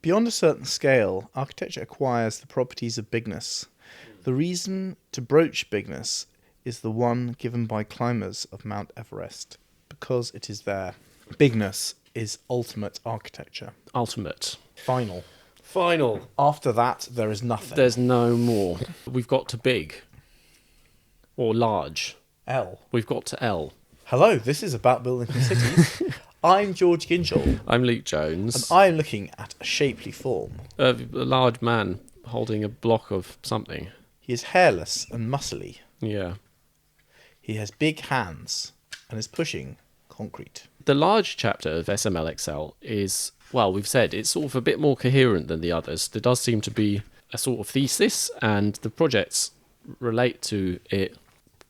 Beyond a certain scale, architecture acquires the properties of bigness. The reason to broach bigness is the one given by climbers of Mount Everest, because it is there. Bigness is ultimate architecture. Ultimate. Final. Final. After that, there is nothing. There's no more. We've got to big. Or large. L. We've got to L. Hello, this is About Building Cities. I'm George Ginchell. I'm Luke Jones. And I'm looking at a shapely form. A large man holding a block of something. He is hairless and muscly. Yeah. He has big hands and is pushing concrete. The large chapter of SMLXL is, well, we've said it's sort of a bit more coherent than the others. There does seem to be a sort of thesis, and the projects relate to it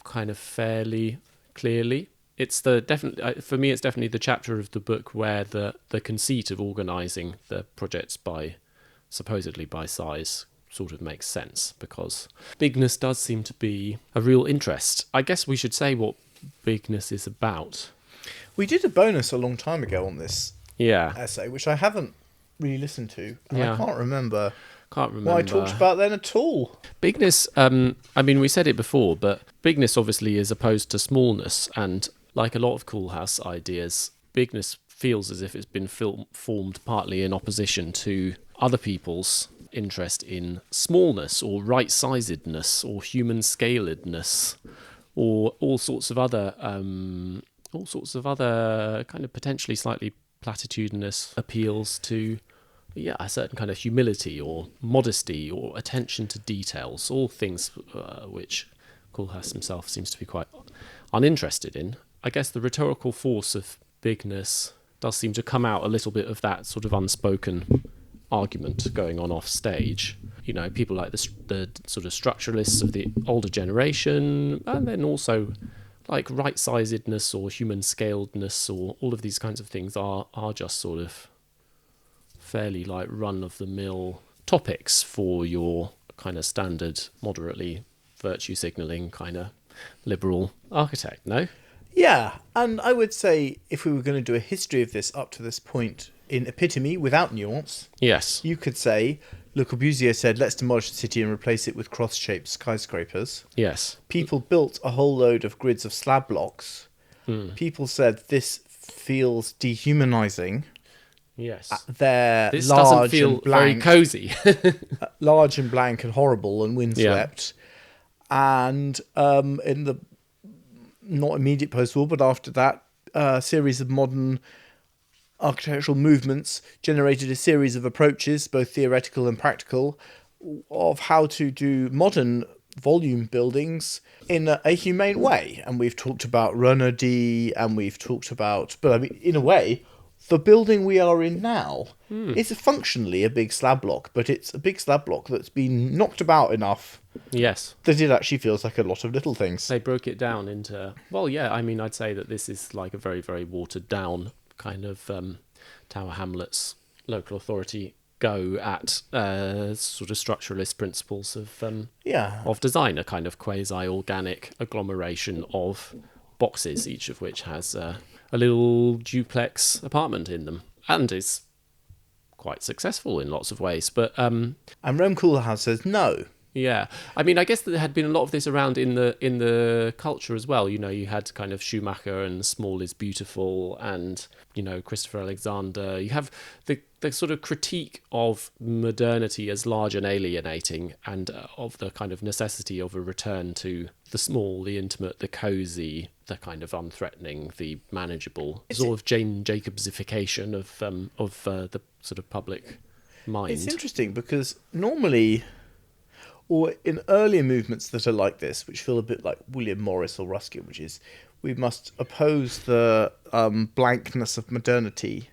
kind of fairly clearly. It's for me, it's definitely the chapter of the book where the conceit of organising the projects supposedly by size sort of makes sense, because bigness does seem to be a real interest. I guess we should say what bigness is about. We did a bonus a long time ago on this essay, which I haven't really listened to, and I can't remember what I talked about then at all. Bigness, I mean, we said it before, but bigness obviously is opposed to smallness, and like a lot of Koolhaas ideas, bigness feels as if it's been formed partly in opposition to other people's interest in smallness or right-sizedness or human scaledness or all sorts of other kind of potentially slightly platitudinous appeals to a certain kind of humility or modesty or attention to details, all things which Koolhaas himself seems to be quite uninterested in. I guess the rhetorical force of bigness does seem to come out a little bit of that sort of unspoken argument going on off stage. You know, people like the sort of structuralists of the older generation, and then also like right-sizedness or human scaledness or all of these kinds of things are just sort of fairly like run-of-the-mill topics for your kind of standard, moderately virtue signalling kind of liberal architect, no? Yeah, and I would say if we were going to do a history of this up to this point in epitome without nuance, yes, you could say Le Corbusier said, let's demolish the city and replace it with cross-shaped skyscrapers. Yes. People built a whole load of grids of slab blocks. People said this feels dehumanizing. Yes. This doesn't feel very cosy. Large and blank and horrible and windswept. Yeah. And in the not immediate post-war, but after that, a series of modern architectural movements generated a series of approaches, both theoretical and practical, of how to do modern volume buildings in a humane way. And we've talked about Renaudy, and we've talked about, but I mean, in a way, the building we are in now is functionally a big slab block, but it's a big slab block that's been knocked about enough. Yes. That it actually feels like a lot of little things. They broke it down into, well, yeah, I mean, I'd say that this is like a very, very watered down kind of Tower Hamlets local authority go at sort of structuralist principles of design, a kind of quasi-organic agglomeration of boxes, each of which has a little duplex apartment in them, and is quite successful in lots of ways. But and Rem Koolhaas says no. Yeah, I mean, I guess there had been a lot of this around in the culture as well. You know, you had kind of Schumacher and Small is Beautiful, and you know, Christopher Alexander. You have the sort of critique of modernity as large and alienating, and of the kind of necessity of a return to the small, the intimate, the cosy, the kind of unthreatening, the manageable, sort of Jane Jacobsification of the sort of public mind. It's interesting because normally, or in earlier movements that are like this, which feel a bit like William Morris or Ruskin, which is we must oppose the blankness of modernity,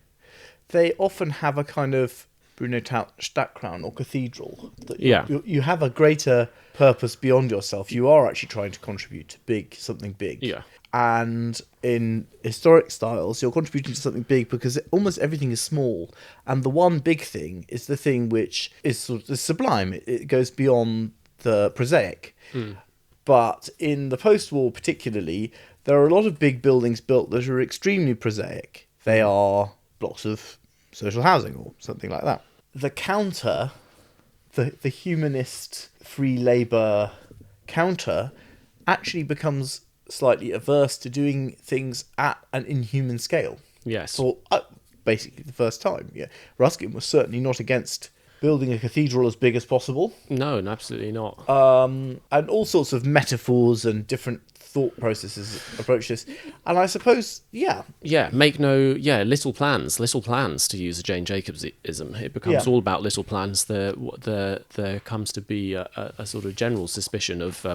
they often have a kind of Bruno Stadtkroon or cathedral. That you have a greater purpose beyond yourself. You are actually trying to contribute to something big. Yeah. And in historic styles, you're contributing to something big because almost everything is small. And the one big thing is the thing which is sort of sublime. It goes beyond the prosaic. But in the post-war particularly, there are a lot of big buildings built that are extremely prosaic. They are blocks of social housing or something like that. the counter, the humanist free labour counter, actually becomes slightly averse to doing things at an inhuman scale. Yes. For basically the first time. Yeah, Ruskin was certainly not against building a cathedral as big as possible. No, absolutely not. And all sorts of metaphors and different thought processes approach this. And I suppose, little plans to use a Jane Jacobsism. It becomes all about little plans. There comes to be a sort of general suspicion of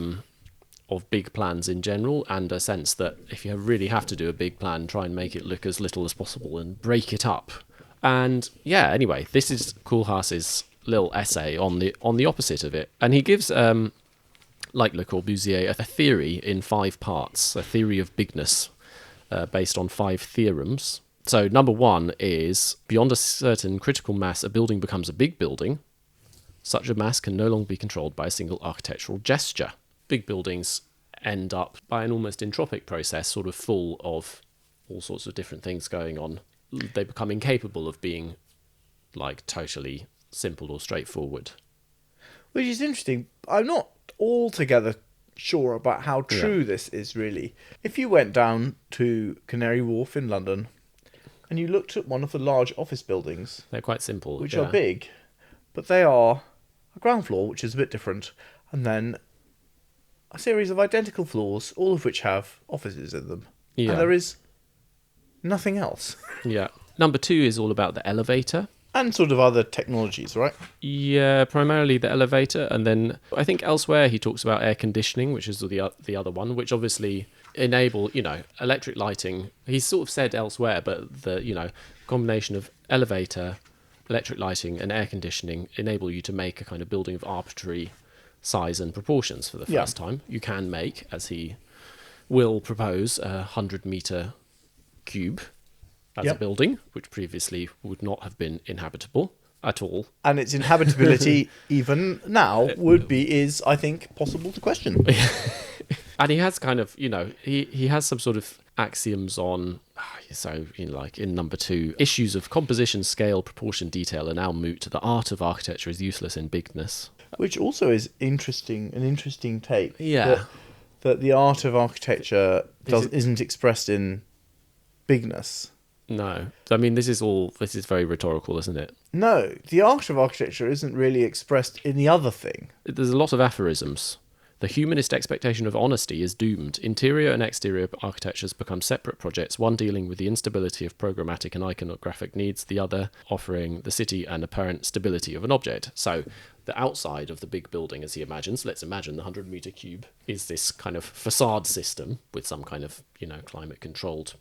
big plans in general, and a sense that if you really have to do a big plan, try and make it look as little as possible and break it up. And anyway, this is Koolhaas's little essay on the opposite of it, and he gives like Le Corbusier a theory in 5 parts, a theory of bigness based on 5 theorems. So number 1 is, beyond a certain critical mass, a building becomes a big building. Such a mass can no longer be controlled by a single architectural gesture. Big buildings end up, by an almost entropic process, sort of full of all sorts of different things going on. They become incapable of being like totally simple or straightforward. Which is interesting. I'm not altogether sure about how true this is, really. If you went down to Canary Wharf in London and you looked at one of the large office buildings, they're quite simple, which are big, but they are a ground floor, which is a bit different, and then a series of identical floors, all of which have offices in them. Yeah. And there is nothing else. Yeah. Number 2 is all about the elevator. And sort of other technologies, right? Yeah, primarily the elevator. And then I think elsewhere he talks about air conditioning, which is the other one, which obviously enable, electric lighting. He's sort of said elsewhere, but the, combination of elevator, electric lighting and air conditioning enable you to make a kind of building of arbitrary size and proportions for the first time. You can make, as he will propose, a 100-metre cube as a building, which previously would not have been inhabitable at all. And its inhabitability, even now, is, I think, possible to question. And he has kind of, he has some sort of axioms on, like in number 2, issues of composition, scale, proportion, detail are now moot. The art of architecture is useless in bigness. Which also is an interesting take. Yeah. That the art of architecture isn't expressed in bigness. No. I mean, this is very rhetorical, isn't it? No, the art of architecture isn't really expressed in the other thing. There's a lot of aphorisms. The humanist expectation of honesty is doomed. Interior and exterior architectures become separate projects, one dealing with the instability of programmatic and iconographic needs, the other offering the city and apparent stability of an object. So the outside of the big building, as he imagines, let's imagine the 100-metre cube, is this kind of facade system with some kind of, climate-controlled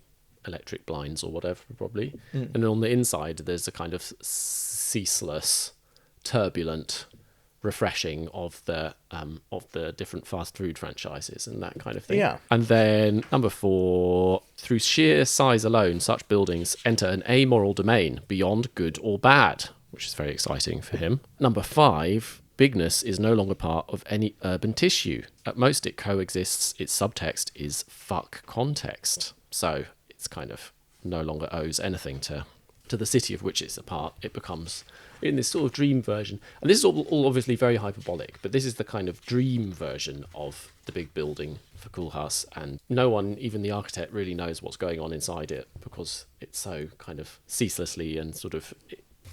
electric blinds or whatever, probably. And then on the inside, there's a kind of ceaseless, turbulent refreshing of the different fast food franchises and that kind of thing. Yeah. And then number 4, through sheer size alone, such buildings enter an amoral domain beyond good or bad, which is very exciting for him. Number 5, bigness is no longer part of any urban tissue. At most, it coexists. Its subtext is fuck context. So it's kind of no longer owes anything to the city of which it's a part. It becomes in this sort of dream version. And this is all obviously very hyperbolic, but this is the kind of dream version of the big building for Koolhaas. And no one, even the architect, really knows what's going on inside it because it's so kind of ceaselessly and sort of...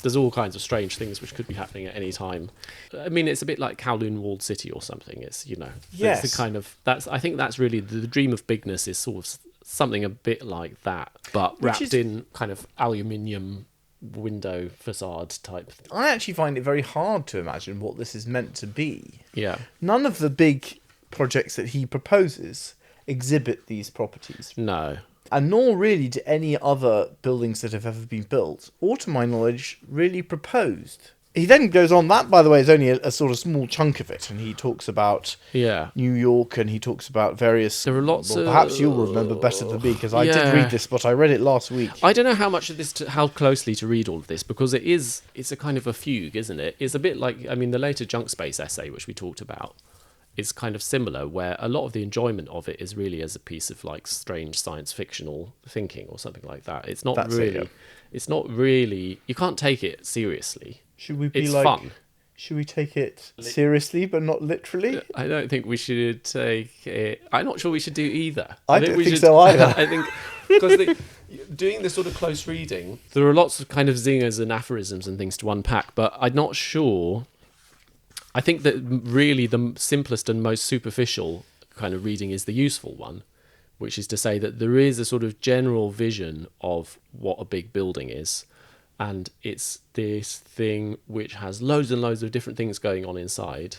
There's all kinds of strange things which could be happening at any time. I mean, it's a bit like Kowloon Walled City or something. It's, yes. It's the kind of... I think that's really... The dream of bigness is sort of something a bit like that, but wrapped in kind of aluminium window facade type. I actually find it very hard to imagine what this is meant to be. Yeah. None of the big projects that he proposes exhibit these properties. No. And nor really do any other buildings that have ever been built, or to my knowledge, really proposed. He then goes on, that by the way is only a sort of small chunk of it, and he talks about New York, and he talks about various... There are lots of... Perhaps you'll remember better than me, because I did read this, but I read it last week. I don't know how much of this, how closely to read all of this, because it's a kind of a fugue, isn't it? It's a bit like, the later junk space essay, which we talked about, is kind of similar, where a lot of the enjoyment of it is really as a piece of like strange science fictional thinking or something like that. It's not really, you can't take it seriously. Should we be it's like... fun. Should we take it seriously but not literally? I don't think we should take it. I'm not sure we should do either. I don't think so either. I think because doing this sort of close reading, there are lots of kind of zingers and aphorisms and things to unpack, but I'm not sure. I think that really the simplest and most superficial kind of reading is the useful one, which is to say that there is a sort of general vision of what a big building is. And it's this thing which has loads and loads of different things going on inside,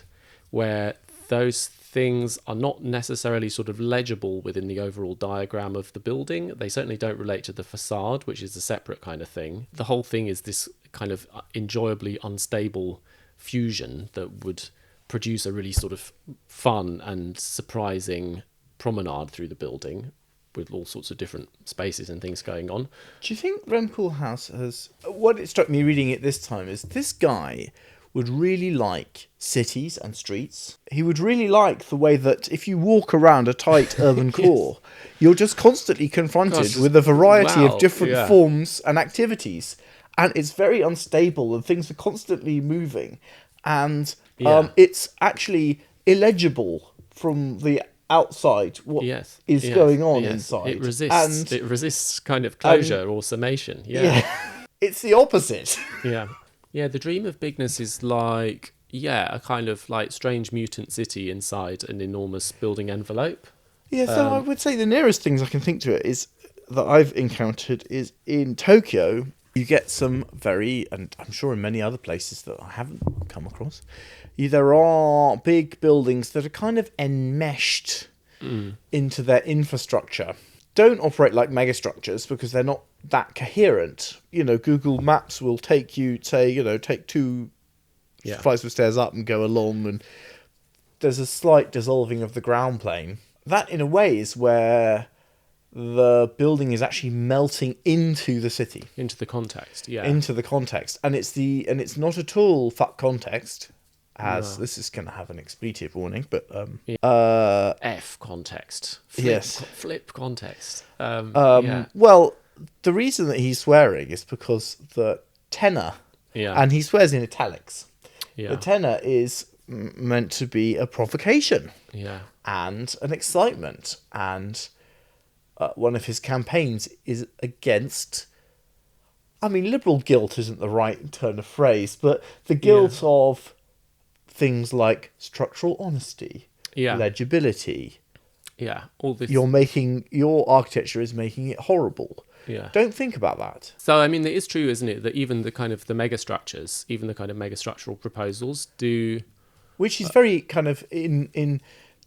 where those things are not necessarily sort of legible within the overall diagram of the building. They certainly don't relate to the facade, which is a separate kind of thing. The whole thing is this kind of enjoyably unstable fusion that would produce a really sort of fun and surprising promenade through the building, with all sorts of different spaces and things going on. Do you think Rem Koolhaas has... What it struck me reading it this time is this guy would really like cities and streets. He would really like the way that if you walk around a tight urban core, you're just constantly confronted with a variety of different forms and activities. And it's very unstable and things are constantly moving. And it's actually illegible from the outside what is going on inside. It resists kind of closure or summation. It's the opposite. The dream of Bigness is like a kind of like strange mutant city inside an enormous building envelope. So I would say the nearest things I can think to it is that I've encountered is in Tokyo. You get some and I'm sure in many other places that I haven't come across, there are big buildings that are kind of enmeshed into their infrastructure. Don't operate like megastructures because they're not that coherent. Google Maps will take you, take 2 flights of stairs up and go along, and there's a slight dissolving of the ground plane. That, in a way, is where the building is actually melting into the city, into the context, and it's not at all fuck context. This is going to have an expletive warning, but F context, flip context. Well, the reason that he's swearing is because the tenor, and he swears in italics. The tenor is meant to be a provocation, and an excitement, and one of his campaigns is against. I mean, liberal guilt isn't the right turn of phrase, but the guilt of things like structural honesty, legibility. All this. Your architecture is making it horrible. Don't think about that. So, I mean, it is true, isn't it, that even the kind of the megastructures, even the kind of megastructural proposals do... Which is very kind of in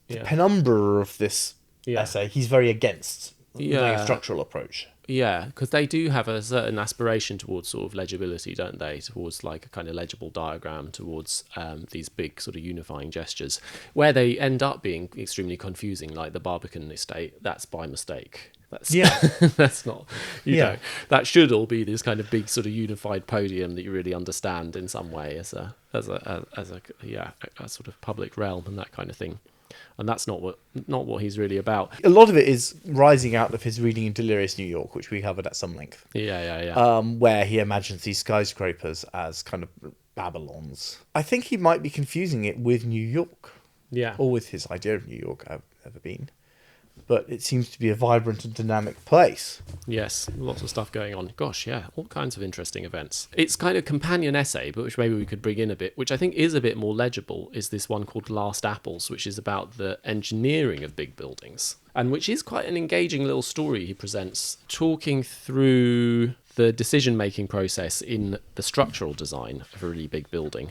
the penumbra of this essay, he's very against the megastructural approach. Yeah, because they do have a certain aspiration towards sort of legibility, don't they? Towards like a kind of legible diagram, towards these big sort of unifying gestures, where they end up being extremely confusing, like the Barbican estate. That's by mistake. That's not, that should all be this kind of big sort of unified podium that you really understand in some way as a sort of public realm and that kind of thing. And that's not what he's really about. A lot of it is rising out of his reading in Delirious New York, which we covered at some length. Where he imagines these skyscrapers as kind of Babylons. I think he might be confusing it with New York. Or with his idea of New York, I've ever been. But it seems to be a vibrant and dynamic place. Yes, lots of stuff going on. Gosh, all kinds of interesting events. It's kind of companion essay, but which maybe we could bring in a bit, which I think is a bit more legible, is this one called Last Apples, which is about the engineering of big buildings, and which is quite an engaging little story he presents, talking through the decision-making process in the structural design of a really big building.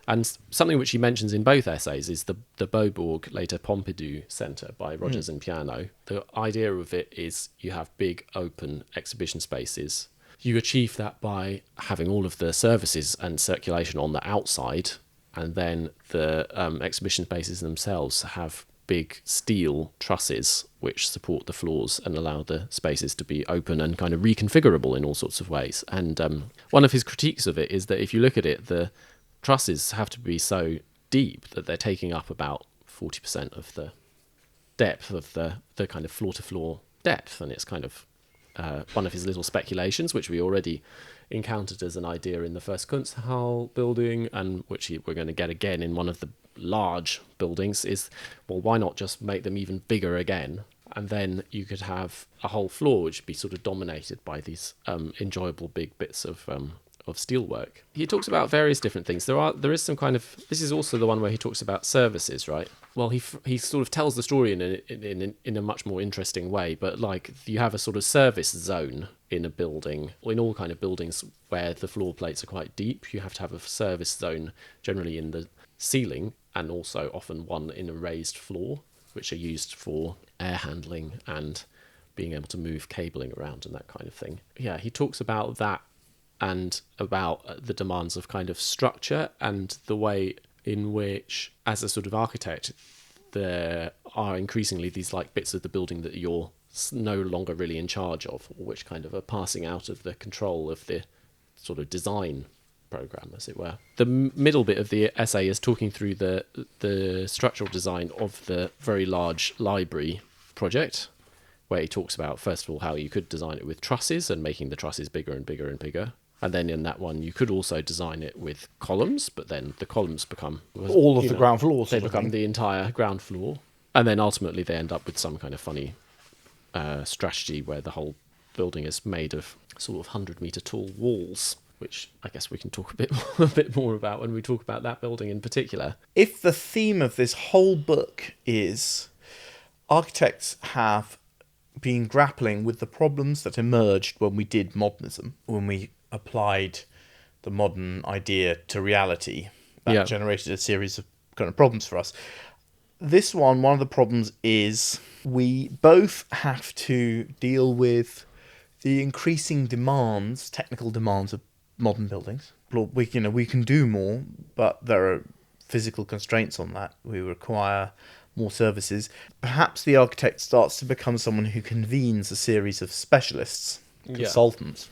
And something which he mentions in both essays is the Beaubourg, later Pompidou Centre by Rogers and Piano. The idea of it is you have big open exhibition spaces. You achieve that by having all of the services and circulation on the outside, and then the exhibition spaces themselves have big steel trusses which support the floors and allow the spaces to be open and kind of reconfigurable in all sorts of ways. And one of his critiques of it is that if you look at it, the trusses have to be so deep that they're taking up about 40% of the depth of the kind of floor-to-floor depth, and it's kind of one of his little speculations, which we already encountered as an idea in the first Kunst building, and which we're going to get again in one of the large buildings, is, well, why not just make them even bigger again? And then you could have a whole floor which would be sort of dominated by these enjoyable big bits of steelwork. He talks about various different things. There is some kind of, this is also the one where he talks about services, right? Well, he sort of tells the story in a much more interesting way. But like, you have a sort of service zone in a building, or in all kind of buildings where the floor plates are quite deep. You have to have a service zone generally in the ceiling, and also often one in a raised floor, which are used for air handling and being able to move cabling around and that kind of thing. Yeah, he talks about that and about the demands of kind of structure and the way in which, as a sort of architect, there are increasingly these like bits of the building that you're no longer really in charge of, or which kind of are passing out of the control of the sort of design program, as it were. The middle bit of the essay is talking through the structural design of the very large library project, where he talks about, first of all, how you could design it with trusses and making the trusses bigger and bigger and bigger. And then in that one, you could also design it with columns, but then the columns become all of the ground floor. They become the entire ground floor. And then ultimately they end up with some kind of funny strategy where the whole building is made of sort of 100-meter tall walls, which I guess we can talk a bit more about when we talk about that building in particular. If the theme of this whole book is architects have been grappling with the problems that emerged when we did modernism, when we applied the modern idea to reality, that generated a series of kind of problems for us. This one of the problems is we both have to deal with the increasing demands, technical demands of modern buildings. We can do more, but there are physical constraints on that. We require more services. Perhaps the architect starts to become someone who convenes a series of specialists, consultants.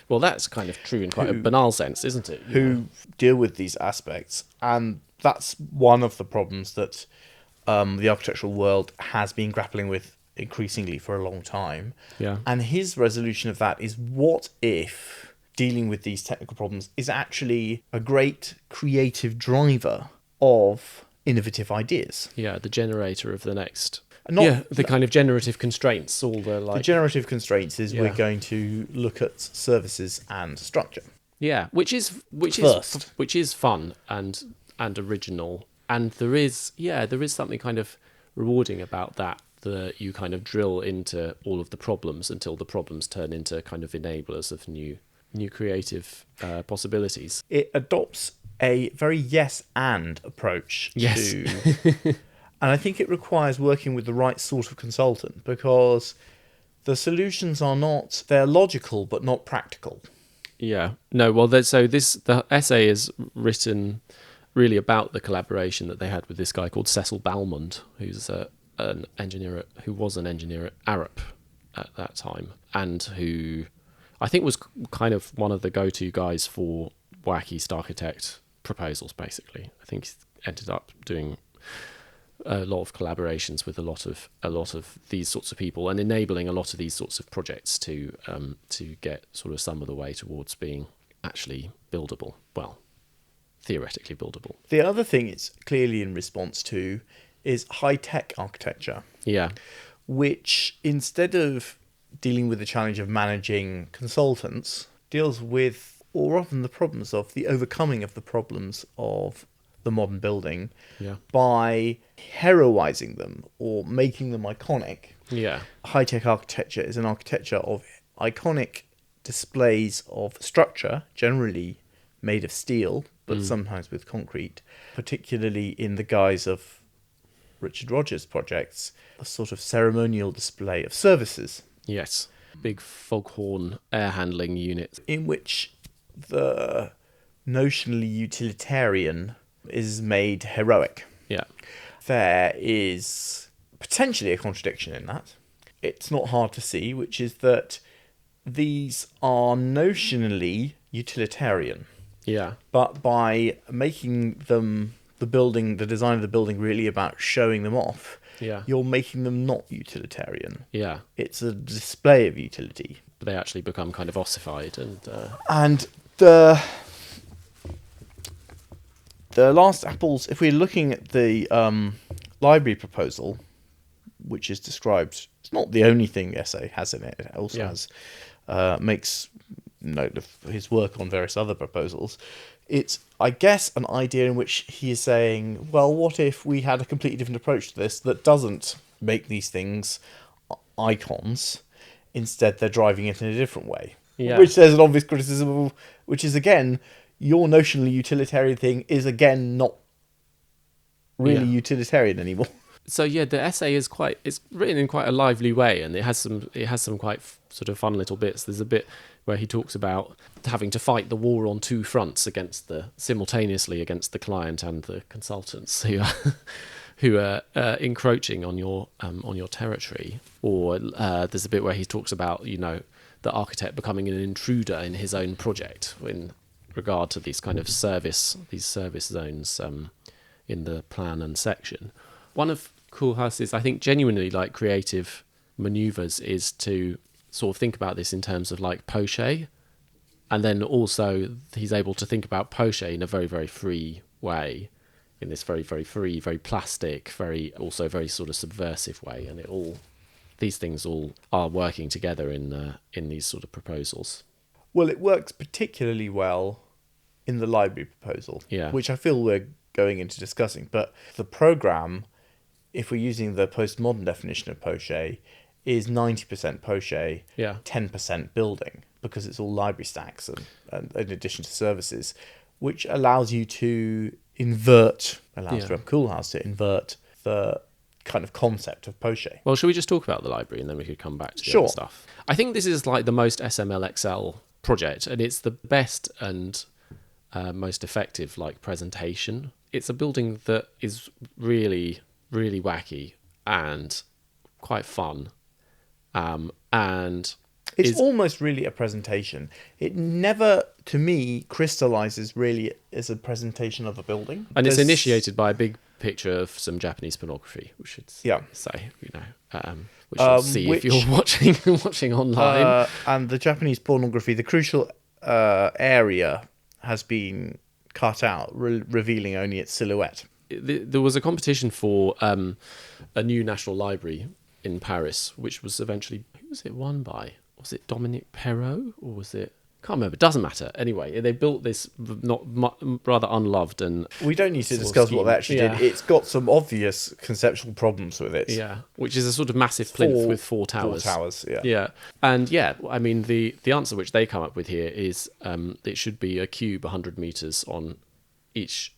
Well, that's kind of true in quite a banal sense, isn't it? Who deal with these aspects. And that's one of the problems that the architectural world has been grappling with increasingly for a long time. Yeah. And his resolution of that is, what if dealing with these technical problems is actually a great creative driver of innovative ideas? Yeah, the generator of the next... the kind of generative constraints, the generative constraints is we're going to look at services and structure. Yeah, which is fun and original, and there is something kind of rewarding about that you kind of drill into all of the problems until the problems turn into kind of enablers of new creative possibilities. It adopts a very yes and approach to and I think it requires working with the right sort of consultant, because the solutions they're logical but not practical. Yeah. No, well, the essay is written really about the collaboration that they had with this guy called Cecil Balmond, who's an engineer who was an engineer at Arup at that time, and who I think was kind of one of the go-to guys for wacky architect proposals, basically. I think he ended up doing a lot of collaborations with a lot of these sorts of people, and enabling a lot of these sorts of projects to get sort of some of the way towards being actually buildable. Well, theoretically buildable. The other thing it's clearly in response to is high-tech architecture. Yeah. Which, instead of dealing with the challenge of managing consultants, deals with, or often the problems of, the overcoming of the problems of the modern building by heroizing them or making them iconic. Yeah. High-tech architecture is an architecture of iconic displays of structure, generally made of steel, but sometimes with concrete, particularly in the guise of Richard Rogers' projects, a sort of ceremonial display of services. Yes. Big foghorn air handling unit. In which the notionally utilitarian is made heroic. Yeah. There is potentially a contradiction in that. It's not hard to see, which is that these are notionally utilitarian. Yeah. But by making them, the design of the building really about showing them off, you're making them not utilitarian. Yeah. It's a display of utility. But they actually become kind of ossified And the last apples, if we're looking at the library proposal, which is described, it's not the only thing the essay has in it. It also has makes note of his work on various other proposals. It's, I guess, an idea in which he is saying, well, what if we had a completely different approach to this that doesn't make these things icons? Instead, they're driving it in a different way. Yeah. Which there's an obvious criticism of, which is, again, your notionally utilitarian thing is, again, not really utilitarian anymore. So yeah, the essay is it's written in quite a lively way, and it has some quite sort of fun little bits. There's a bit where he talks about having to fight the war on two fronts simultaneously against the client and the consultants who are encroaching on your territory. Or there's a bit where he talks about the architect becoming an intruder in his own project in regard to these kind of service zones in the plan and section. One of Koolhaas's, I think, genuinely creative manoeuvres is to sort of think about this in terms of poche, and then also he's able to think about poche in a very, very free way, in this very, very free, very plastic, very sort of subversive way, and these things all are working together in these sort of proposals. Well, it works particularly well in the library proposal, which I feel we're going into discussing, but the programme, if we're using the postmodern definition of poche, is 90% poche, 10% building, because it's all library stacks and in addition to services, which allows you to Koolhaas to invert the kind of concept of poche. Well, should we just talk about the library and then we could come back to the other stuff? I think this is the most SMLXL project, and it's the best and most effective presentation. It's a building that is really, really wacky and quite fun, and it's almost really a presentation. It never, to me, crystallizes really as a presentation of a building, and it's initiated by a big picture of some Japanese pornography, we should say, which you'll see if you're watching online. And the Japanese pornography, the crucial area has been cut out, revealing only its silhouette. There was a competition for a new national library in Paris, which was eventually, who was it won by? Was it Dominique Perrault, or was it? Can't remember. Doesn't matter. Anyway, they built this rather unloved and. We don't need to discuss what they actually did. It's got some obvious conceptual problems with it. Yeah, which is a sort of massive plinth with four towers. 4 towers, yeah. Yeah, and I mean the answer which they come up with here is it should be a cube 100 meters on each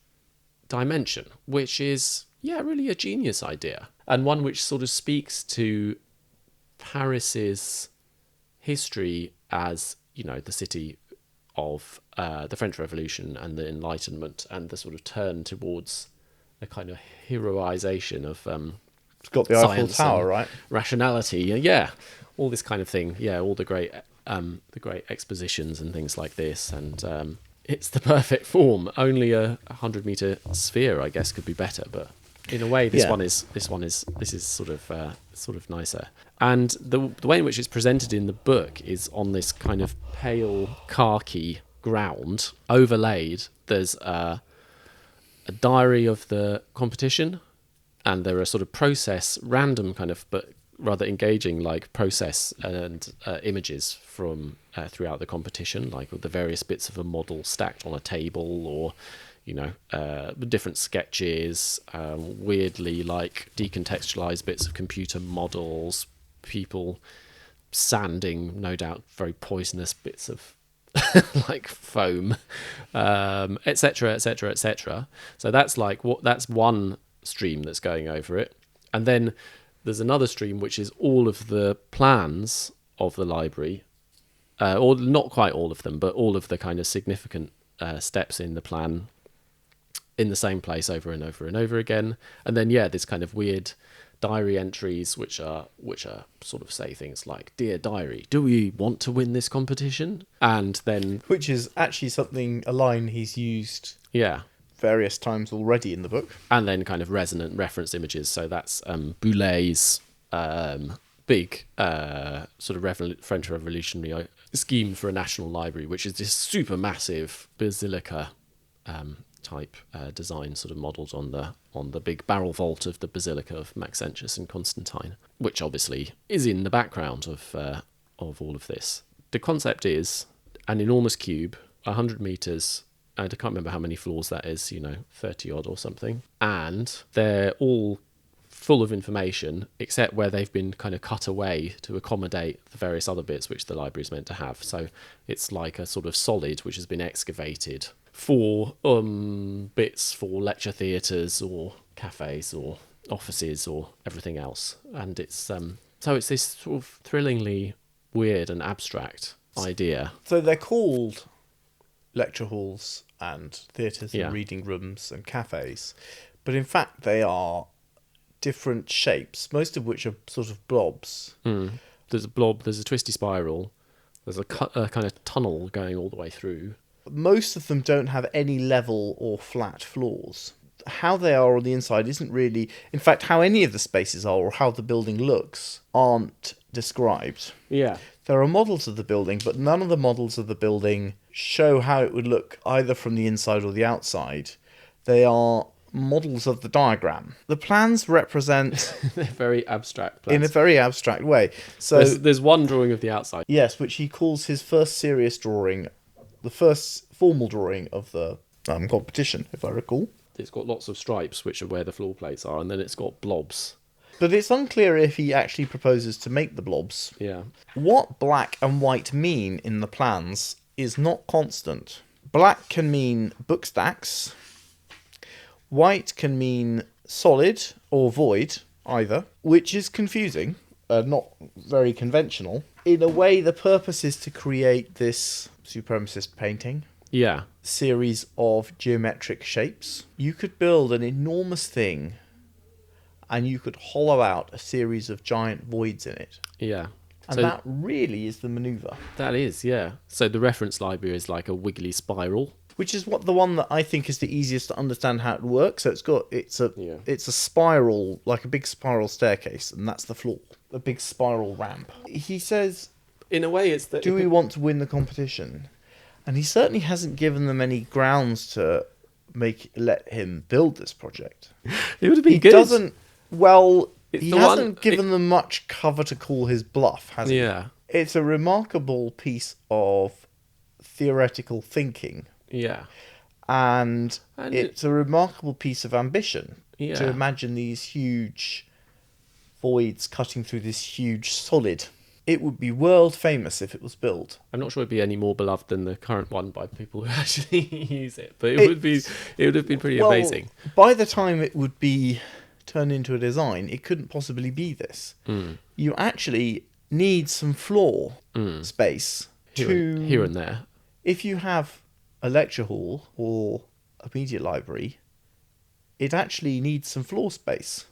dimension, which is really a genius idea, and one which sort of speaks to Paris's history as the city of the French Revolution and the Enlightenment, and the sort of turn towards a kind of heroization of it's got the Eiffel Tower, right? Rationality, all this kind of thing, all the great expositions and things like this, and it's the perfect form. Only a 100-meter sphere, I guess, could be better, but in a way, this is sort of nicer. And the way in which it's presented in the book is on this kind of pale khaki ground, overlaid. There's a diary of the competition, and there are sort of random kind of, but rather engaging process and images from throughout the competition, with the various bits of a model stacked on a table, or different sketches, weirdly decontextualized bits of computer models, people sanding, no doubt, very poisonous bits of foam, etc., etc., etc. So that's that's one stream that's going over it, and then there's another stream which is all of the plans of the library, or not quite all of them, but all of the kind of significant steps in the plan in the same place over and over and over again. And then this kind of weird diary entries which are sort of say things like, "Dear diary, do we want to win this competition?" And then which is actually a line he's used various times already in the book. And then kind of resonant reference images. So that's Boulet's big sort of French revolutionary scheme for a national library, which is this super massive basilica type design, sort of modelled on the big barrel vault of the Basilica of Maxentius and Constantine, which obviously is in the background of all of this. The concept is an enormous cube, 100 metres, and I can't remember how many floors that is, 30 odd or something, and they're all full of information except where they've been kind of cut away to accommodate the various other bits which the library is meant to have. So it's like a sort of solid which has been excavated for bits for lecture theatres or cafes or offices or everything else. And it's so it's this sort of thrillingly weird and abstract idea. So they're called lecture halls and theatres and reading rooms and cafes, but in fact they are different shapes, most of which are sort of blobs. There's a blob, there's a twisty spiral, there's a kind of tunnel going all the way through. Most of them don't have any level or flat floors. How they are on the inside isn't really... In fact, how any of the spaces are or how the building looks aren't described. Yeah. There are models of the building, but none of the models of the building show how it would look either from the inside or the outside. They are models of the diagram. The plans represent... They're very abstract plans. In a very abstract way. So there's one drawing of the outside. Yes, which he calls his first serious drawing, the first formal drawing of the competition, if I recall. It's got lots of stripes, which are where the floor plates are, and then it's got blobs. But it's unclear if he actually proposes to make the blobs. Yeah. What black and white mean in the plans is not constant. Black can mean book stacks. White can mean solid or void, either, which is confusing, not very conventional. In a way, the purpose is to create this supremacist painting. Yeah. Series of geometric shapes. You could build an enormous thing and you could hollow out a series of giant voids in it. Yeah. And that really is the manoeuvre. That is, yeah. So the reference library is like a wiggly spiral. Which is the one that I think is the easiest to understand how it works. So it's a spiral, like a big spiral staircase, and that's the floor. A big spiral ramp. He says, in a way, it's that... Do we want to win the competition? And he certainly hasn't given them any grounds to let him build this project. It would have been good. He doesn't... Well, he hasn't given them much cover to call his bluff, has he? Yeah. It's a remarkable piece of theoretical thinking. Yeah. And it's a remarkable piece of ambition to imagine these huge voids cutting through this huge solid. It would be world famous if it was built. I'm not sure it'd be any more beloved than the current one by people who actually use it, but it would have been pretty amazing. By the time it would be turned into a design, it couldn't possibly be this. You actually need some floor space here and there. If you have a lecture hall or a media library, it actually needs some floor space.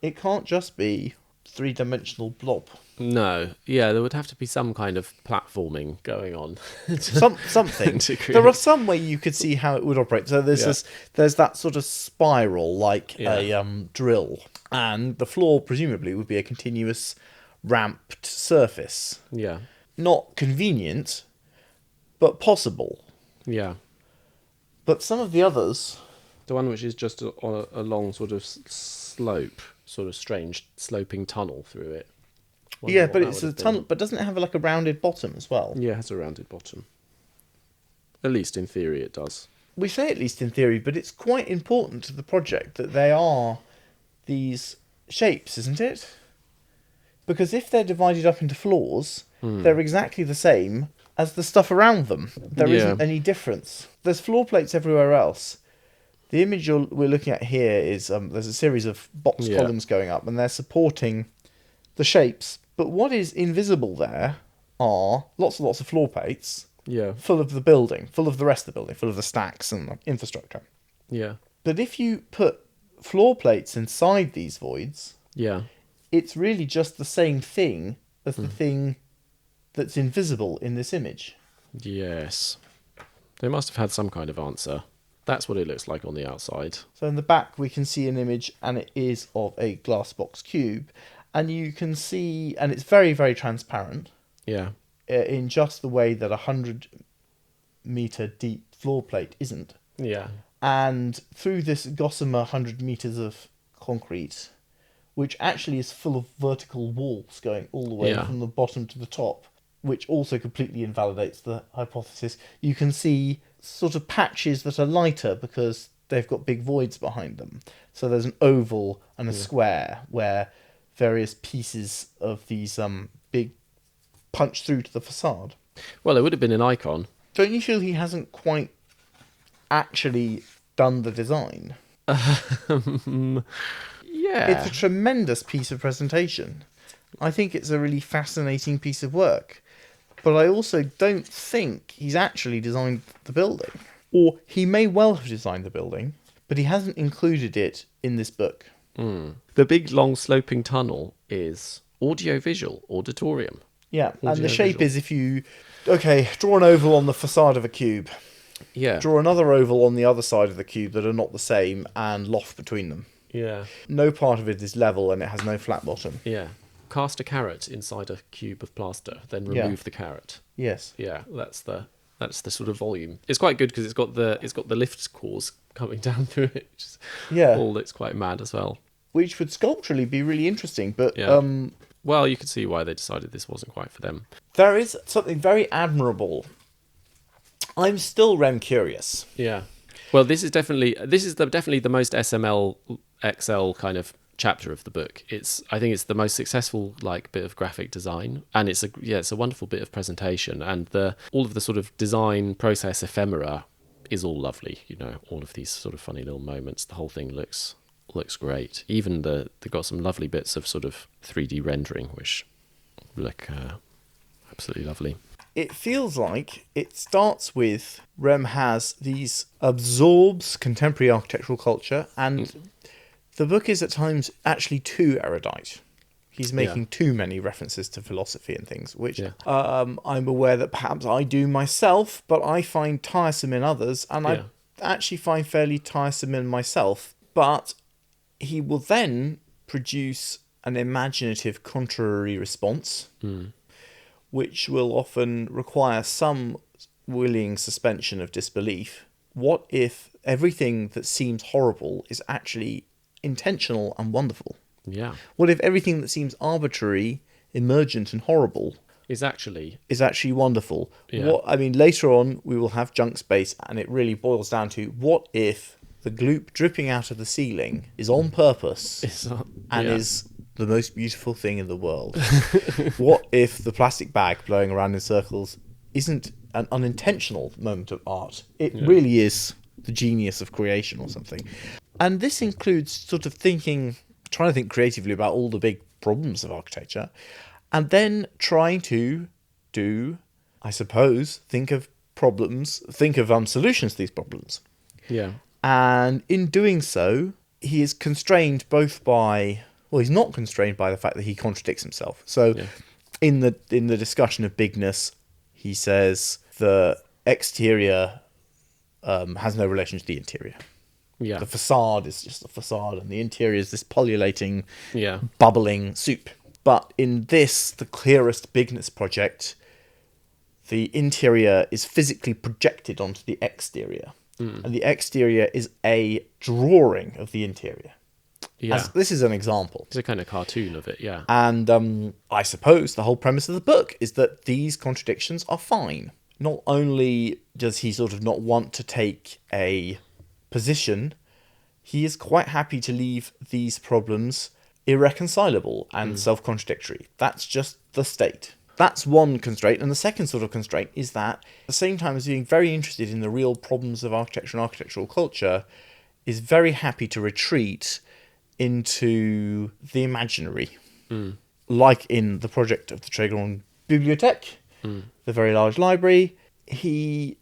It can't just be three-dimensional blob. No, there would have to be some kind of platforming going on. Something. There are some way you could see how it would operate. So there's that sort of spiral, like a drill, and the floor presumably would be a continuous ramped surface. Yeah. Not convenient, but possible. Yeah. But some of the others... The one which is just on a long sort of slope, sort of strange sloping tunnel through it. Yeah, but it's a tunnel, but doesn't it have like a rounded bottom as well? Yeah, it has a rounded bottom. At least in theory it does. We say at least in theory, but it's quite important to the project that they are these shapes, isn't it? Because if they're divided up into floors, they're exactly the same as the stuff around them. There isn't any difference. There's floor plates everywhere else. The image we're looking at here is there's a series of box columns going up, and they're supporting the shapes. But what is invisible there are lots and lots of floor plates full of the building, full of the rest of the building, full of the stacks and the infrastructure. Yeah. But if you put floor plates inside these voids, it's really just the same thing as the thing that's invisible in this image. Yes. They must have had some kind of answer. That's what it looks like on the outside. So in the back we can see an image, and it is of a glass box cube, and you can see, and it's very, very transparent. Yeah. In just the way that 100-meter deep floor plate isn't. Yeah. And through this gossamer 100 meters of concrete, which actually is full of vertical walls going all the way from the bottom to the top, which also completely invalidates the hypothesis, you can see sort of patches that are lighter because they've got big voids behind them. So there's an oval and a square where various pieces of these big punch through to the facade. Well, it would have been an icon. Don't you feel he hasn't quite actually done the design? Yeah. It's a tremendous piece of presentation. I think it's a really fascinating piece of work. But I also don't think he's actually designed the building. Or he may well have designed the building, but he hasn't included it in this book. The big, long, sloping tunnel is audiovisual, auditorium. Yeah, and the shape is if you... Okay, draw an oval on the facade of a cube. Yeah. Draw another oval on the other side of the cube that are not the same, and loft between them. Yeah. No part of it is level, and it has no flat bottom. Yeah. Cast a carrot inside a cube of plaster, then remove the carrot. Yes. Yeah, that's the sort of volume. It's quite good because it's got the lift cores coming down through it, which is all looks quite mad as well. Which would sculpturally be really interesting, but well, you could see why they decided this wasn't quite for them. There is something very admirable. I'm still Rem curious. Yeah. Well, this is definitely the most SMLXL kind of chapter of the book. I think it's the most successful bit of graphic design, and it's a wonderful bit of presentation, and all of the sort of design process ephemera is all lovely. All of these sort of funny little moments. The whole thing looks great. Even they've got some lovely bits of sort of 3D rendering which look absolutely lovely. It feels like it starts with Rem absorbs contemporary architectural culture, and the book is at times actually too erudite. He's making too many references to philosophy and things, which I'm aware that perhaps I do myself, but I find tiresome in others, and I actually find fairly tiresome in myself. But he will then produce an imaginative contrary response, which will often require some willing suspension of disbelief. What if everything that seems horrible is actually intentional and wonderful? Yeah. What if everything that seems arbitrary, emergent, and horrible is actually wonderful? Yeah. Later on we will have junk space, and it really boils down to what if the gloop dripping out of the ceiling is on purpose is the most beautiful thing in the world? What if the plastic bag blowing around in circles isn't an unintentional moment of art? It really is the genius of creation or something. And this includes sort of trying to think creatively about all the big problems of architecture, and then trying to think of solutions to these problems. Yeah. And in doing so, he is constrained he's not constrained by the fact that he contradicts himself. So in the discussion of Bigness, he says the exterior has no relation to the interior. Yeah. The facade is just a facade, and the interior is this pullulating, bubbling soup. But in this, the clearest Bigness project, the interior is physically projected onto the exterior. And the exterior is a drawing of the interior. Yeah. This is an example. It's a kind of cartoon of it, yeah. And I suppose the whole premise of the book is that these contradictions are fine. Not only does he sort of not want to take a position, he is quite happy to leave these problems irreconcilable and self-contradictory. That's just the state. That's one constraint. And the second sort of constraint is that at the same time as being very interested in the real problems of architecture and architectural culture, is very happy to retreat into the imaginary. Like in the project of the Très Grande Bibliothèque, the very large library. He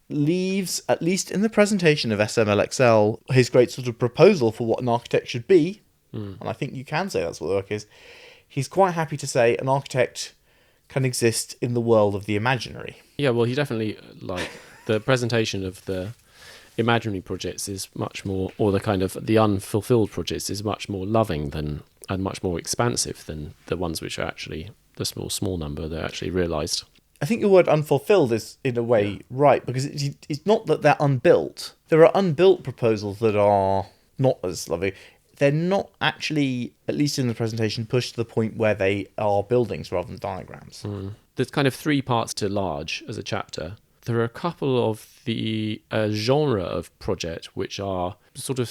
leaves, at least in the presentation of SMLXL, his great sort of proposal for what an architect should be. And I think you can say that's what the work is. He's quite happy to say an architect can exist in the world of the imaginary. Yeah, well, he definitely, the presentation of the imaginary projects is much more, or the kind of the unfulfilled projects is much more loving than, and much more expansive than the ones which are actually the small number that are actually realised. I think your word unfulfilled is, in a way, right, because it's not that they're unbuilt. There are unbuilt proposals that are not as lovely. They're not actually, at least in the presentation, pushed to the point where they are buildings rather than diagrams. There's kind of 3 parts to large as a chapter. There are a couple of the genre of project which are sort of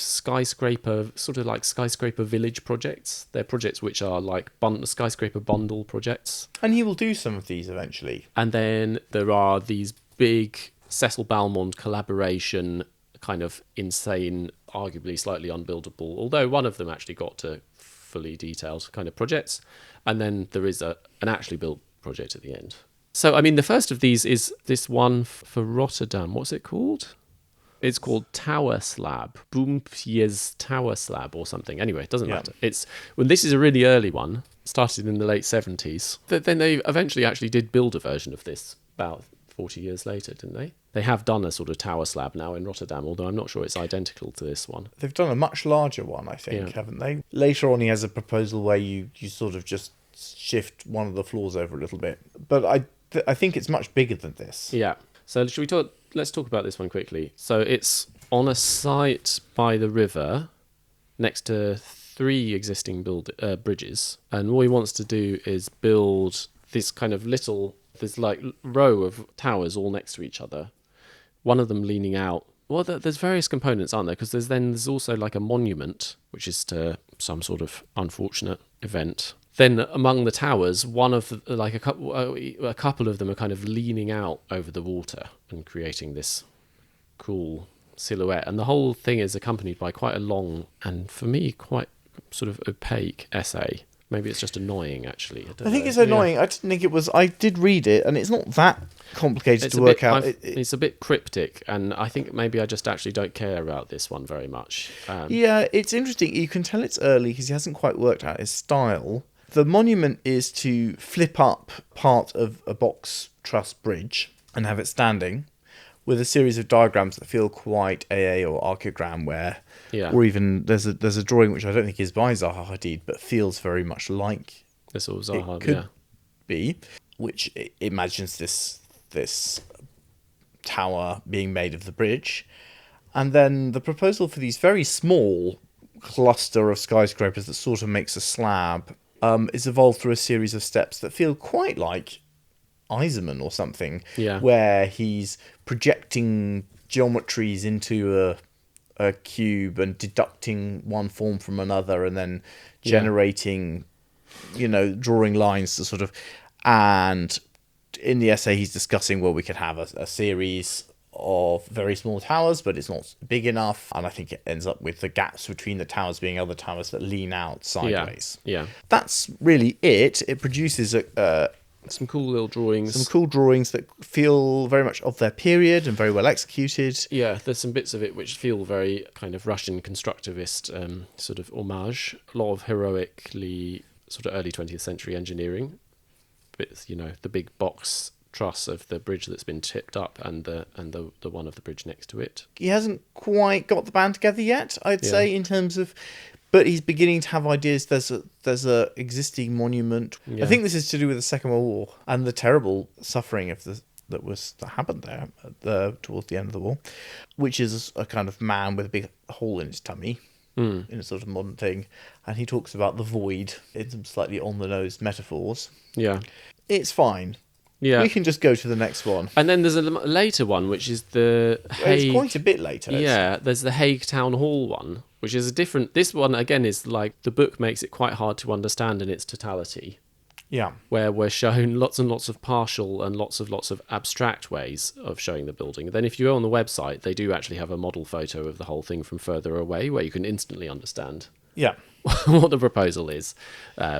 like skyscraper village projects. They're projects which are like skyscraper bundle projects. And he will do some of these eventually. And then there are these big Cecil Balmond collaboration, kind of insane, arguably slightly unbuildable, although one of them actually got to fully detailed kind of projects. And then there is an actually built project at the end. So, I mean, the first of these is this one for Rotterdam. What's it called? It's called Tower Slab. Boompjes Tower Slab or something. Anyway, it doesn't matter. This is a really early one, started in the late 70s. Then they eventually actually did build a version of this about 40 years later, didn't they? They have done a sort of tower slab now in Rotterdam, although I'm not sure it's identical to this one. They've done a much larger one, I think, haven't they? Later on, he has a proposal where you sort of just shift one of the floors over a little bit. But I think it's much bigger than this. Yeah. So let's talk about this one quickly. So it's on a site by the river next to 3 existing bridges. And what he wants to do is build this kind of this like row of towers all next to each other. One of them leaning out. Well, there's various components, aren't there? Because there's also like a monument, which is to some sort of unfortunate event. Then among the towers, a couple of them are kind of leaning out over the water and creating this cool silhouette. And the whole thing is accompanied by quite a long and, for me, quite sort of opaque essay. Maybe it's just annoying, actually. I think it's annoying. I didn't think it was. I did read it, and it's not that complicated to work out. It's a bit cryptic, and I think maybe I just actually don't care about this one very much. Yeah, it's interesting. You can tell it's early because he hasn't quite worked out his style. The monument is to flip up part of a box truss bridge and have it standing with a series of diagrams that feel quite AA or archogram or even there's a drawing which I don't think is by Zaha Hadid but feels very much like this or Zaha, it could be, which imagines this tower being made of the bridge. And then the proposal for these very small cluster of skyscrapers that sort of makes a slab is evolved through a series of steps that feel quite like Eisenman or something, where he's projecting geometries into a cube and deducting one form from another and then generating, drawing lines to sort of... And in the essay, he's discussing, well, we could have a series of very small towers, but it's not big enough. And I think it ends up with the gaps between the towers being other towers that lean out sideways. Yeah. That's really it. It produces some cool little drawings. Some cool drawings that feel very much of their period and very well executed. Yeah, there's some bits of it which feel very kind of Russian constructivist sort of homage. A lot of heroically sort of early 20th century engineering. Bits, the big box truss of the bridge that's been tipped up and the one of the bridge next to it. He hasn't quite got the band together yet, I'd say, in terms of... But he's beginning to have ideas. There's a existing monument. Yeah. I think this is to do with the Second World War and the terrible suffering that happened there towards the end of the war, which is a kind of man with a big hole in his tummy, in a sort of modern thing. And he talks about the void in some slightly on-the-nose metaphors. Yeah. It's fine. Yeah. We can just go to the next one. And then there's a later one, which is the Hague... It's quite a bit later. Yeah, there's the Hague Town Hall one, which is a different... This one, again, is like... The book makes it quite hard to understand in its totality. Yeah. Where we're shown lots and lots of partial and lots of abstract ways of showing the building. Then if you go on the website, they do actually have a model photo of the whole thing from further away, where you can instantly understand what the proposal is,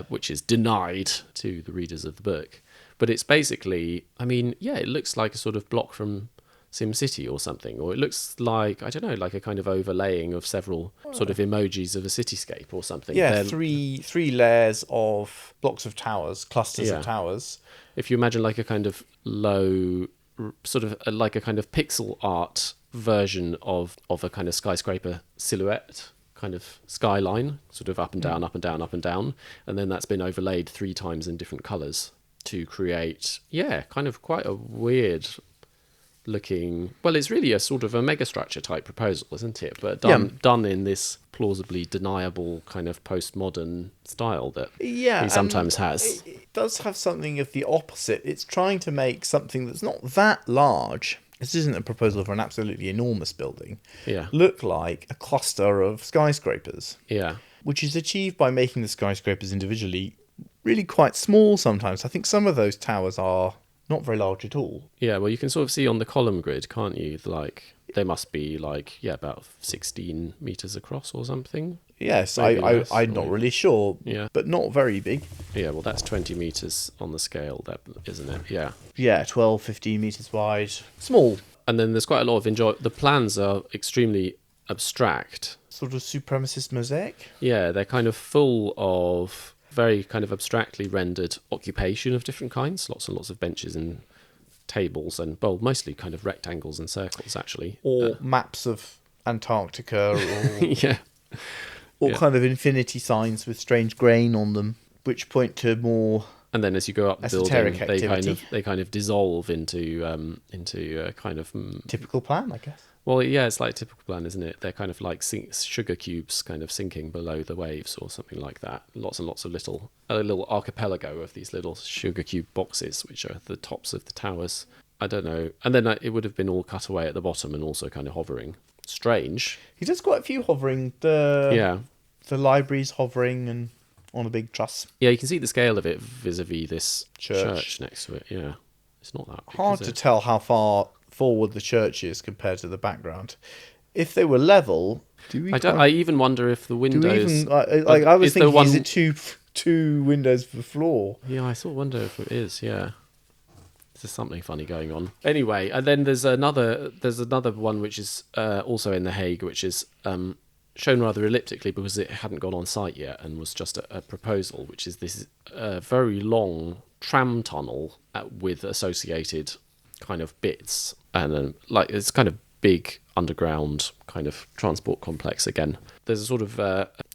which is denied to the readers of the book. But it's basically, it looks like a sort of block from SimCity or something, or it looks like, I don't know, like a kind of overlaying of several sort of emojis of a cityscape or something. Yeah, three layers of blocks of towers, clusters of towers. If you imagine like a kind of low, sort of like a kind of pixel art version of a kind of skyscraper silhouette, kind of skyline, sort of up and down, up and down, up and down. And then that's been overlaid 3 times in different colours to create, kind of quite a weird looking, well, it's really a sort of a megastructure type proposal, isn't it? But done in this plausibly deniable kind of postmodern style that he sometimes has. It does have something of the opposite. It's trying to make something that's not that large. This isn't a proposal for an absolutely enormous building. Look like a cluster of skyscrapers. Which is achieved by making the skyscrapers individually really quite small sometimes. I think some of those towers are not very large at all. Well, you can sort of see on the column grid, can't you? Like, they must be about 16 meters across or something. Yes, I'm not really sure, but not very big. Well, that's 20 meters on the scale, isn't it? 12, 15 meters wide. Small. And then there's quite a lot of the plans are extremely abstract. Sort of supremacist mosaic? They're kind of full of very kind of abstractly rendered occupation of different kinds, lots and lots of benches and tables, and mostly kind of rectangles and circles, actually. Or maps of Antarctica, or kind of infinity signs with strange grain on them, which point to more. And then as you go up the building, activity. they kind of dissolve into a kind of typical plan, I guess. Well, it's like a typical plan, isn't it? They're kind of like sugar cubes kind of sinking below the waves or something like that. Lots and lots of a little archipelago of these little sugar cube boxes, which are the tops of the towers. I don't know. And then it would have been all cut away at the bottom and also kind of hovering. Strange. He does quite a few hovering. The library's hovering and on a big truss. You can see the scale of it vis-a-vis this church next to it. It's not that big, hard to tell how far forward the church is compared to the background. If they were level, I even wonder if the windows. I was thinking, is it two windows per floor? I sort of wonder if it is. There's something funny going on. Anyway, and then there's another one which is also in The Hague, which is shown rather elliptically because it hadn't gone on site yet and was just a proposal, which is this very long tram tunnel with associated kind of bits, and then it's kind of big underground kind of transport complex again. There's a sort of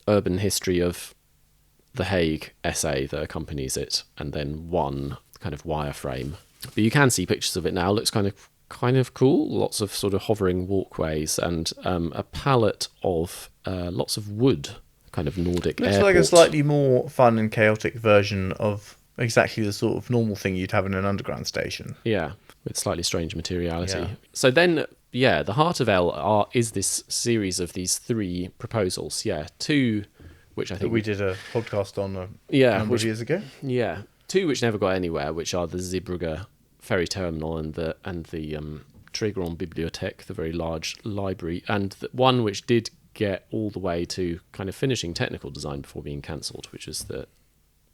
urban history of The Hague essay that accompanies it, and then one kind of wireframe. But you can see pictures of it now. It looks kind of cool. Lots of sort of hovering walkways and a palette of lots of wood, kind of Nordic Looks airport. like a slightly more fun and chaotic version of exactly the sort of normal thing you'd have in an underground station. With slightly strange materiality. So then, the heart of L is this series of these 3 proposals. 2, which I think we did a podcast on a number of years ago. 2 which never got anywhere, which are the Zeebrugge Ferry Terminal and the Très Grande Bibliothèque, the very large library, and one which did get all the way to kind of finishing technical design before being cancelled, which is the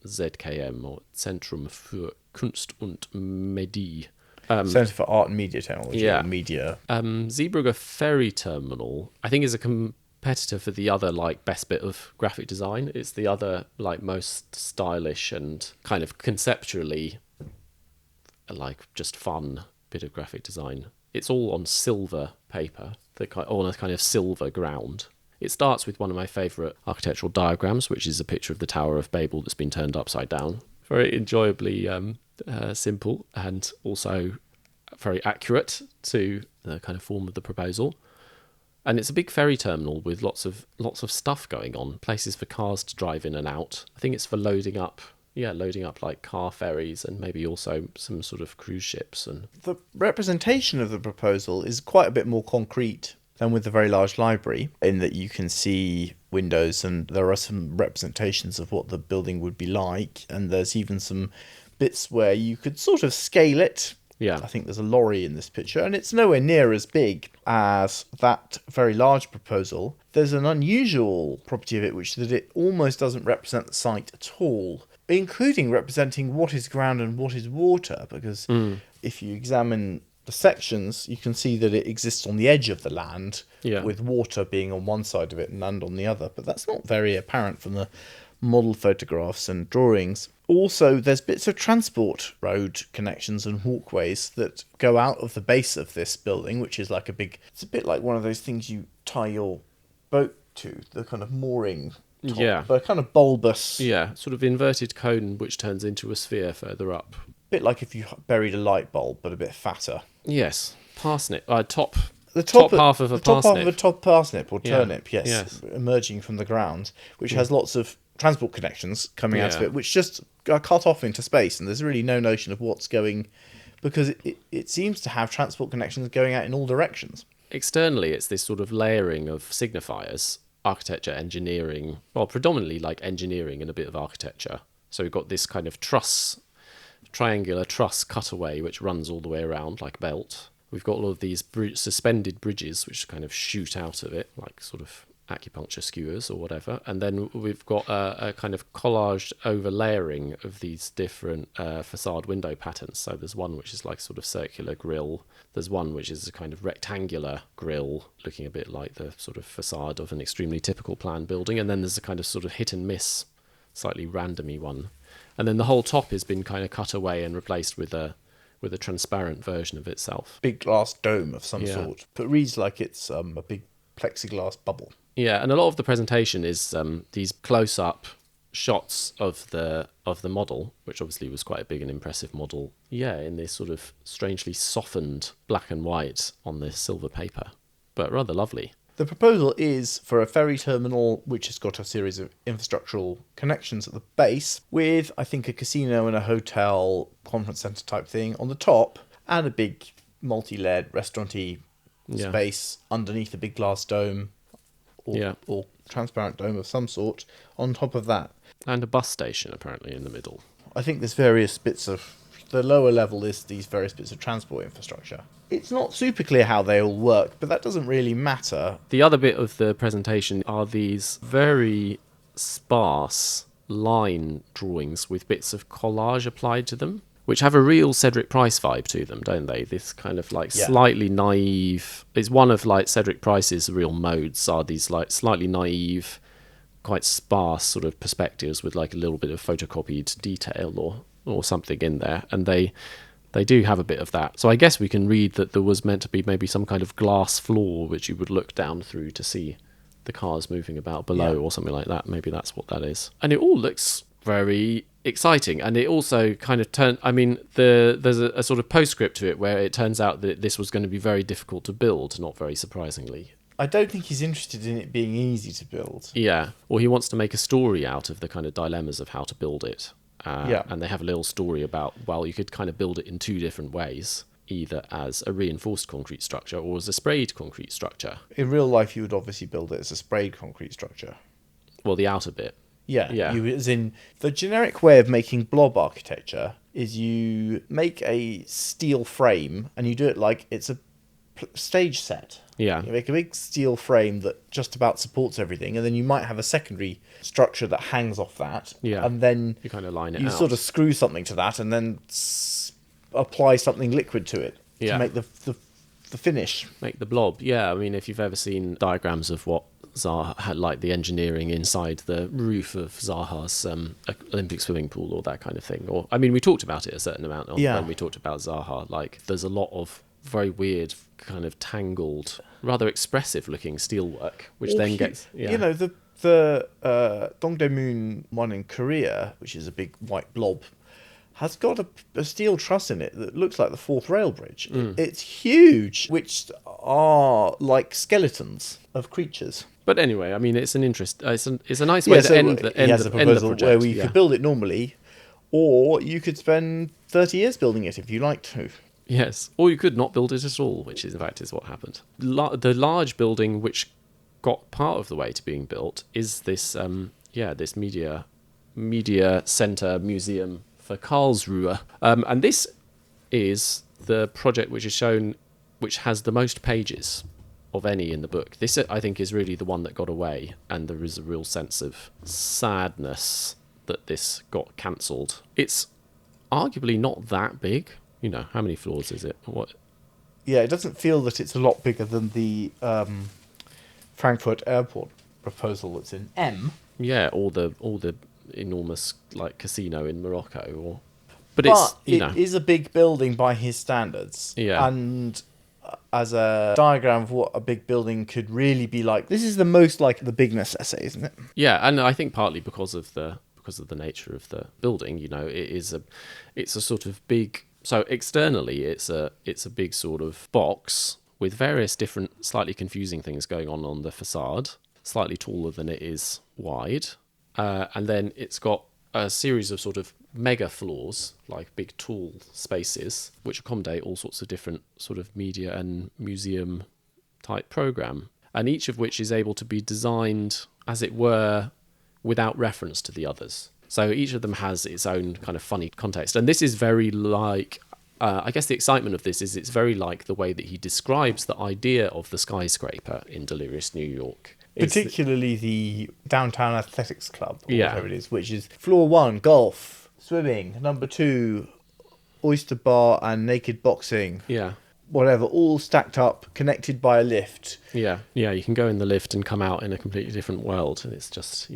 ZKM, or Zentrum für Kunst und Medie. Centre for Art and Media Technology, or Media. Zeebrugge Ferry Terminal, I think, is a competitor for the other best bit of graphic design. It's the other most stylish and kind of conceptually just fun bit of graphic design. It's all on silver paper, on a kind of silver ground. It starts with one of my favourite architectural diagrams, which is a picture of the Tower of Babel that's been turned upside down. Very enjoyably simple and also very accurate to the kind of form of the proposal. And it's a big ferry terminal with lots of stuff going on, places for cars to drive in and out. I think it's for loading up like car ferries and maybe also some sort of cruise ships. And the representation of the proposal is quite a bit more concrete than with the very large library, in that you can see windows and there are some representations of what the building would be like, and there's even some bits where you could sort of scale it. I think there's a lorry in this picture, and it's nowhere near as big as that very large proposal. There's an unusual property of it, which is that it almost doesn't represent the site at all, including representing what is ground and what is water, because if you examine the sections, you can see that it exists on the edge of the land, with water being on one side of it and land on the other. But that's not very apparent from the model photographs and drawings. Also, there's bits of transport road connections and walkways that go out of the base of this building, which is like it's a bit like one of those things you tie your boat to, the kind of mooring top, Yeah. but a kind of bulbous. Yeah, sort of inverted cone which turns into a sphere further up. Bit like if you buried a light bulb, but a bit fatter. Yes, parsnip. Top half of a parsnip. Top half of a top parsnip or Yeah. turnip, yes, emerging from the ground, which has lots of transport connections coming out of it, which just are cut off into space, and there's really no notion of what's going, because it seems to have transport connections going out in all directions. Externally, it's this sort of layering of signifiers, architecture, engineering, well, predominantly like engineering and a bit of architecture. So we've got this kind of triangular truss cutaway, which runs all the way around like a belt. We've got all of these suspended bridges, which kind of shoot out of it, like sort of acupuncture skewers or whatever. And then we've got a kind of collaged overlayering of these different facade window patterns. So there's one which is like sort of circular grille. There's one which is a kind of rectangular grille, looking a bit like the sort of facade of an extremely typical plan building. And then there's a kind of sort of hit and miss, slightly randomy one. And then the whole top has been kind of cut away and replaced with a transparent version of itself. Big glass dome of some sort, but reads like it's a big plexiglass bubble. Yeah, and a lot of the presentation is these close-up shots of the model, which obviously was quite a big and impressive model. Yeah, in this sort of strangely softened black and white on this silver paper, but rather lovely. The proposal is for a ferry terminal which has got a series of infrastructural connections at the base with, I think, a casino and a hotel conference centre type thing on the top, and a big multi-layered restaurant-y space underneath a big glass dome or transparent dome of some sort on top of that. And a bus station apparently in the middle. I think there's various bits of... The lower level is these various bits of transport infrastructure. It's not super clear how they all work, but that doesn't really matter. The other bit of the presentation are these very sparse line drawings with bits of collage applied to them, which have a real Cedric Price vibe to them, don't they? This kind of like slightly naive... It's one of like Cedric Price's real modes, are these like slightly naive, quite sparse sort of perspectives with like a little bit of photocopied detail or something in there, and they do have a bit of that. So I guess we can read that there was meant to be maybe some kind of glass floor which you would look down through to see the cars moving about below or something like that. Maybe that's what that is. And it all looks very exciting, and it also kind of there's a sort of postscript to it where it turns out that this was going to be very difficult to build, not very surprisingly. I don't think he's interested in it being easy to build. Yeah, or he wants to make a story out of the kind of dilemmas of how to build it. And they have a little story about, well, you could kind of build it in two different ways, either as a reinforced concrete structure or as a sprayed concrete structure. In real life, you would obviously build it as a sprayed concrete structure. Well, the outer bit. Yeah. As in, the generic way of making blob architecture is you make a steel frame and you do it like it's a stage set. Yeah. You make a big steel frame that just about supports everything, and then you might have a secondary structure that hangs off that. Yeah. And then you kind of line it out. You sort of screw something to that and then apply something liquid to it to make the finish. Make the blob. Yeah, I mean, if you've ever seen diagrams of what Zaha had, like the engineering inside the roof of Zaha's Olympic swimming pool or that kind of thing. Or, I mean, we talked about it a certain amount when we talked about Zaha. Like, there's a lot of very weird, kind of tangled, rather expressive looking steelwork, which then gets... Yeah. You know, the Dongdaemun one in Korea, which is a big white blob, has got a steel truss in it that looks like the Fourth Rail Bridge. It's huge, which are like skeletons of creatures. But anyway, I mean, it's an interest. It's a nice way to end the project. Where we could build it normally, or you could spend 30 years building it if you like to. Yes, or you could not build it at all, which is in fact is what happened. The large building which got part of the way to being built is this this media center museum for Karlsruhe, and this is the project which is shown, which has the most pages of any in the book. This, I think, is really the one that got away, and there is a real sense of sadness that this got cancelled. It's arguably not that big. You know, how many floors is it? What? Yeah, it doesn't feel that it's a lot bigger than the Frankfurt Airport proposal that's in M. Yeah, all the enormous like casino in Morocco, But it's it is a big building by his standards. Yeah. And as a diagram of what a big building could really be like, this is the most like the Bigness essay, isn't it? Yeah, and I think partly because of the nature of the building, it's a sort of big. So externally, it's a big sort of box with various different, slightly confusing things going on the facade. Slightly taller than it is wide, and then it's got a series of sort of mega floors, like big tall spaces, which accommodate all sorts of different sort of media and museum type program, and each of which is able to be designed, as it were, without reference to the others. So each of them has its own kind of funny context. And this is very like, I guess the excitement of this is it's very like the way that he describes the idea of the skyscraper in Delirious New York. Particularly the Downtown Athletics Club, or whatever it is, which is floor 1, golf, swimming, number 2, oyster bar and naked boxing. Yeah. Whatever, all stacked up, connected by a lift. Yeah, you can go in the lift and come out in a completely different world, and it's just,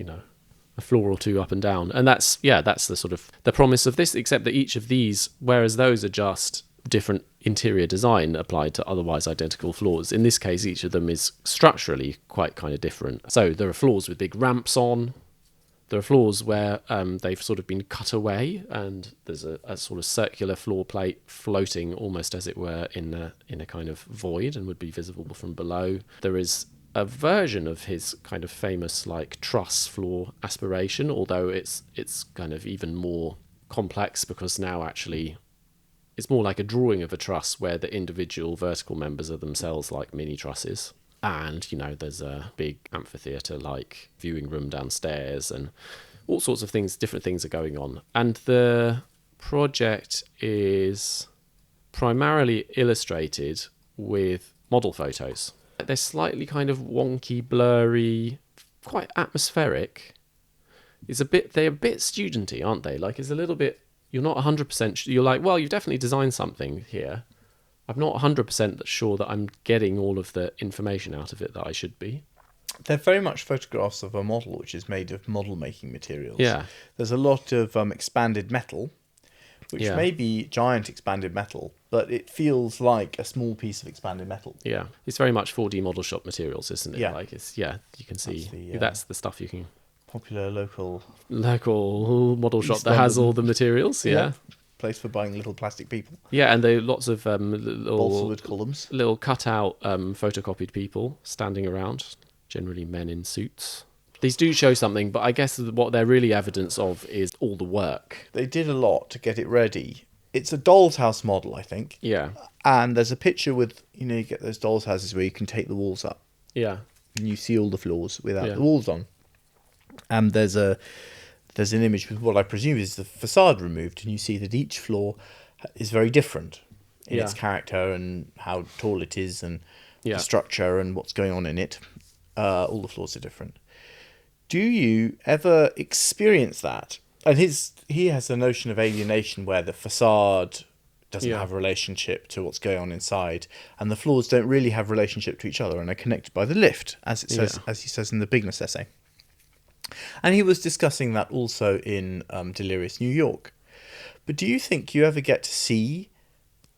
a floor or two up and down. And that's the sort of the promise of this, except that each of these, whereas those are just different interior design applied to otherwise identical floors, in this case each of them is structurally quite kind of different. So there are floors with big ramps on. There are floors where they've sort of been cut away, and there's a sort of circular floor plate floating almost as it were in a kind of void and would be visible from below. There is a version of his kind of famous like truss floor aspiration, although it's kind of even more complex because now actually it's more like a drawing of a truss where the individual vertical members are themselves like mini trusses. And, there's a big amphitheatre like viewing room downstairs and all sorts of things, different things are going on. And the project is primarily illustrated with model photos. They're slightly kind of wonky, blurry, quite atmospheric. They're a bit studenty, aren't they? Like it's a little bit, you're not 100%, you're like, well, you've definitely designed something here. I'm not 100% sure that I'm getting all of the information out of it that I should be. They're very much photographs of a model which is made of model-making materials. Yeah. There's a lot of expanded metal, which may be giant expanded metal, but it feels like a small piece of expanded metal. Yeah. It's very much 4D model shop materials, isn't it? Yeah. Like you can see that's the stuff you can... Popular local model shop East that has London. all the materials, yeah. Place for buying little plastic people. Yeah, and there are lots of little balsa wood columns, little cut-out photocopied people standing around, generally men in suits. These do show something, but I guess what they're really evidence of is all the work. They did a lot to get it ready. It's a doll's house model, I think. Yeah. And there's a picture with, you get those doll's houses where you can take the walls up. Yeah. And you see all the floors without the walls on. And there's an image with what I presume is the facade removed, and you see that each floor is very different in its character and how tall it is and the structure and what's going on in it. All the floors are different. Do you ever experience that? And he has a notion of alienation where the facade doesn't have a relationship to what's going on inside, and the floors don't really have relationship to each other and are connected by the lift, as he says in the Bigness essay. And he was discussing that also in Delirious New York. But do you think you ever get to see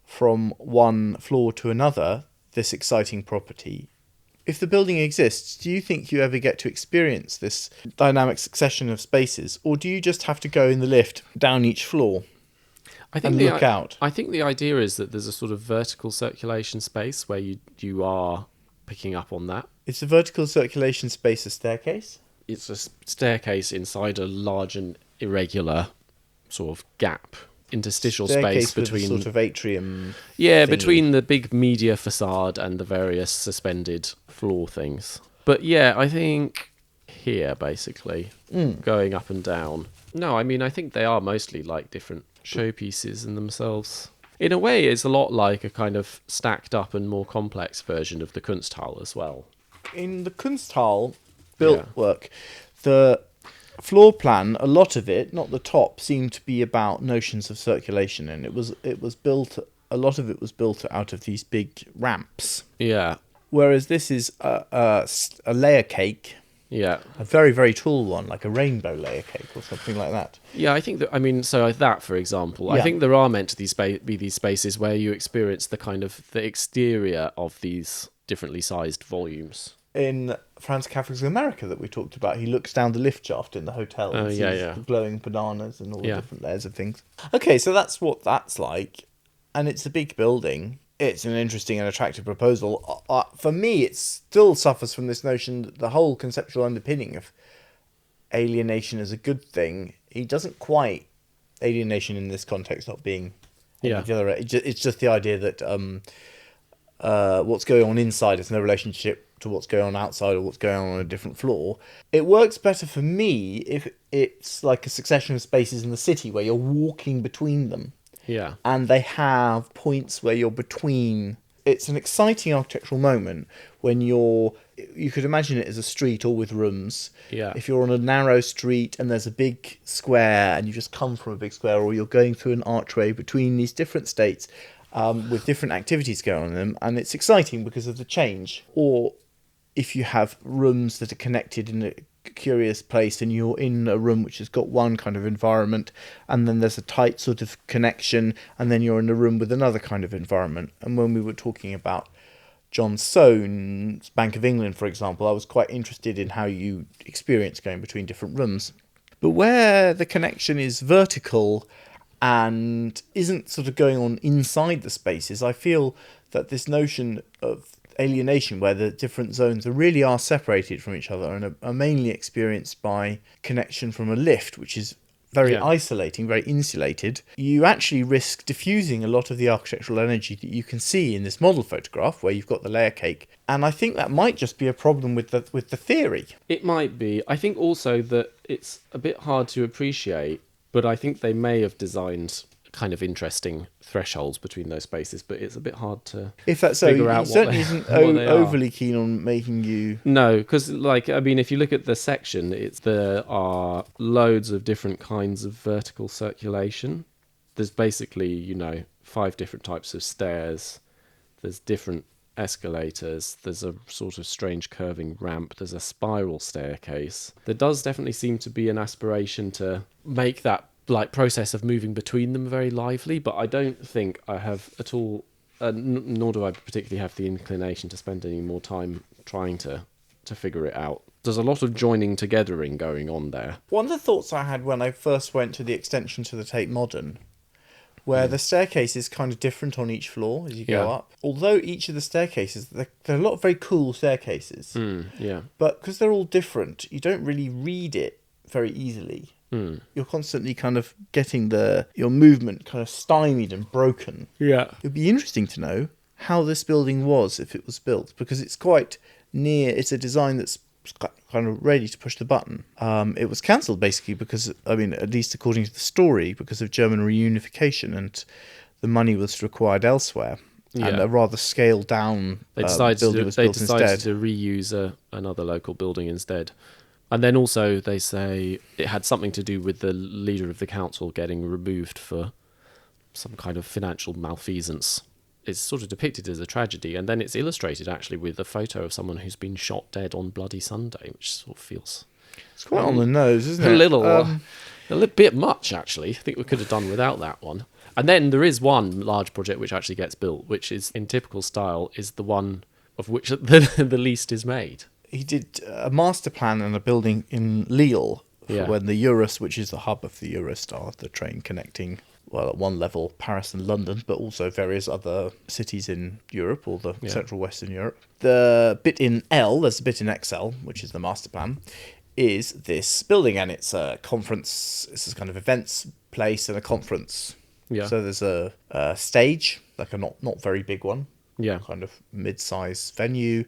from one floor to another this exciting property? If the building exists, do you think you ever get to experience this dynamic succession of spaces, or do you just have to go in the lift down each floor and look out? I think the idea is that there's a sort of vertical circulation space where you are picking up on that. Is the vertical circulation space a staircase? It's a staircase inside a large and irregular sort of gap, interstitial space between a sort of atrium. Yeah, thingy. Between the big media facade and the various suspended floor things. But yeah, I think here basically going up and down. No, I mean I think they are mostly like different showpieces in themselves. In a way, it's a lot like a kind of stacked up and more complex version of the Kunst as well. In the Kunst built work, the floor plan, a lot of it, not the top, seemed to be about notions of circulation, and it was built. A lot of it was built out of these big ramps. Yeah. Whereas this is a layer cake Yeah. A very, very tall one, like a rainbow layer cake or something like that. Yeah, I think that, I mean, so that, for example, I Yeah. think there are meant to be these spaces where you experience the kind of the exterior of these differently sized volumes. In Franz Kafka's America that we talked about, he looks down the lift shaft in the hotel and sees the glowing bananas and all the different layers of things. Okay, so that's what that's like. And it's a big building. It's an interesting and attractive proposal. For me, it still suffers from this notion that the whole conceptual underpinning of alienation is a good thing. He doesn't quite... Alienation in this context not being... Yeah. It's just the idea that what's going on inside has no relationship to what's going on outside or what's going on a different floor. It works better for me if it's like a succession of spaces in the city where you're walking between them. Yeah. And they have points where you're between. It's an exciting architectural moment when you could imagine it as a street all with rooms. Yeah. If you're on a narrow street and there's a big square and you just come from a big square, or you're going through an archway between these different states with different activities going on in them, and it's exciting because of the change. Or if you have rooms that are connected in a curious place and you're in a room which has got one kind of environment and then there's a tight sort of connection and then you're in a room with another kind of environment. And when we were talking about John Soane's Bank of England, for example, I was quite interested in how you experience going between different rooms. But where the connection is vertical and isn't sort of going on inside the spaces, I feel that this notion of alienation, where the different zones really are separated from each other and are mainly experienced by connection from a lift, which is very isolating, very insulated, you actually risk diffusing a lot of the architectural energy that you can see in this model photograph where you've got the layer cake. And I think that might just be a problem with the theory. It might be. I think also that it's a bit hard to appreciate, but I think they may have designed kind of interesting thresholds between those spaces, but it's a bit hard to if that's so, figure out he certainly isn't overly keen on making you... No, because, like, I mean, if you look at the section, there are loads of different kinds of vertical circulation. There's basically, 5 different types of stairs. There's different escalators. There's a sort of strange curving ramp. There's a spiral staircase. There does definitely seem to be an aspiration to make that process of moving between them very lively, but I don't think I have at all, nor do I particularly have the inclination to spend any more time trying to figure it out. There's a lot of joining togethering going on there. One of the thoughts I had when I first went to the extension to the Tate Modern, where the staircase is kind of different on each floor as you go up. Although each of the staircases, there are a lot of very cool staircases, but because they're all different, you don't really read it very easily. You're constantly kind of getting your movement kind of stymied and broken. Yeah. It would be interesting to know how this building was if it was built, because it's quite near, it's a design that's kind of ready to push the button. It was cancelled basically because, at least according to the story, because of German reunification, and the money was required elsewhere. Yeah. And a rather scaled down building was built instead. They decided to reuse another local building instead. And then also they say it had something to do with the leader of the council getting removed for some kind of financial malfeasance. It's sort of depicted as a tragedy, and then it's illustrated actually with a photo of someone who's been shot dead on Bloody Sunday, which sort of feels... It's quite on the nose, isn't it? A little bit much, actually. I think we could have done without that one. And then there is one large project which actually gets built, which is, in typical style, is the one of which the least is made. He did a master plan and a building in Lille when the Eurus, which is the hub of the Eurostar, the train connecting, well, at one level Paris and London, but also various other cities in Europe or the central Western Europe. The bit in L, there's a bit in XL, which is the master plan, is this building, and it's a conference, it's this kind of events place and a conference. Yeah. So there's a stage, like a not very big one, kind of mid-size venue.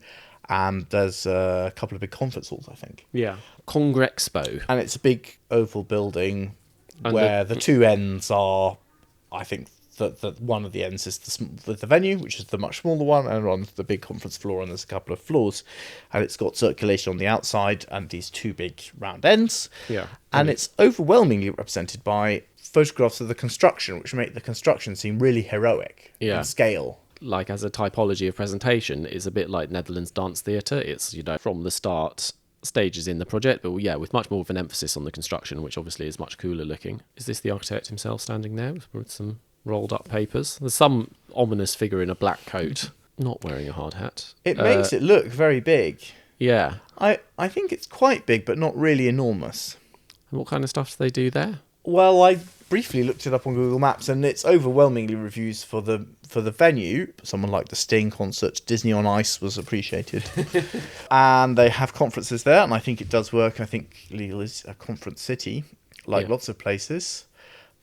And there's a couple of big conference halls, I think. Yeah. Congrexpo. And it's a big oval building where the two ends are, I think, that one of the ends is the venue, which is the much smaller one, and on the big conference floor, and there's a couple of floors. And it's got circulation on the outside and these two big round ends. Yeah. And it's overwhelmingly represented by photographs of the construction, which make the construction seem really heroic in scale. Like as a typology of presentation, is a bit like Netherlands Dance Theatre. It's, from the start, stages in the project, but yeah, with much more of an emphasis on the construction, which obviously is much cooler looking. Is this the architect himself standing there with some rolled up papers? There's some ominous figure in a black coat, not wearing a hard hat. It makes it look very big. Yeah. I think it's quite big, but not really enormous. And what kind of stuff do they do there? Well, I briefly looked it up on Google Maps, and it's overwhelmingly reviews for the venue. Someone like the Sting concert, Disney on Ice was appreciated. And they have conferences there, and I think it does work. I think Lille is a conference city, like lots of places.